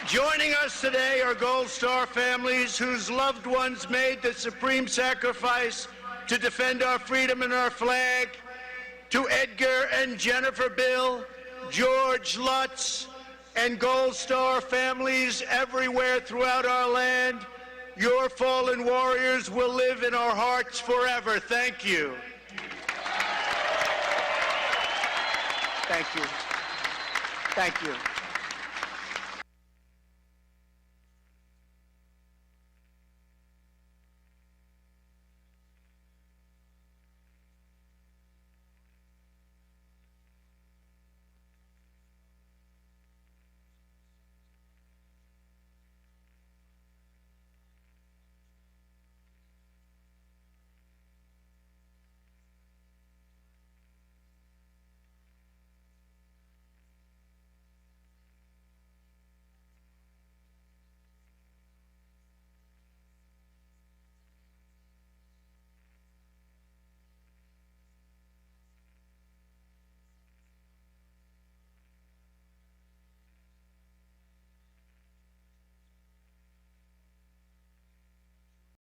Joining us today are Gold Star families whose loved ones made the supreme sacrifice to defend our freedom and our flag. To Edgar and Jennifer Bill, George Lutz, and Gold Star families everywhere throughout our land, your fallen warriors will live in our hearts forever. Thank you. Thank you. Thank you.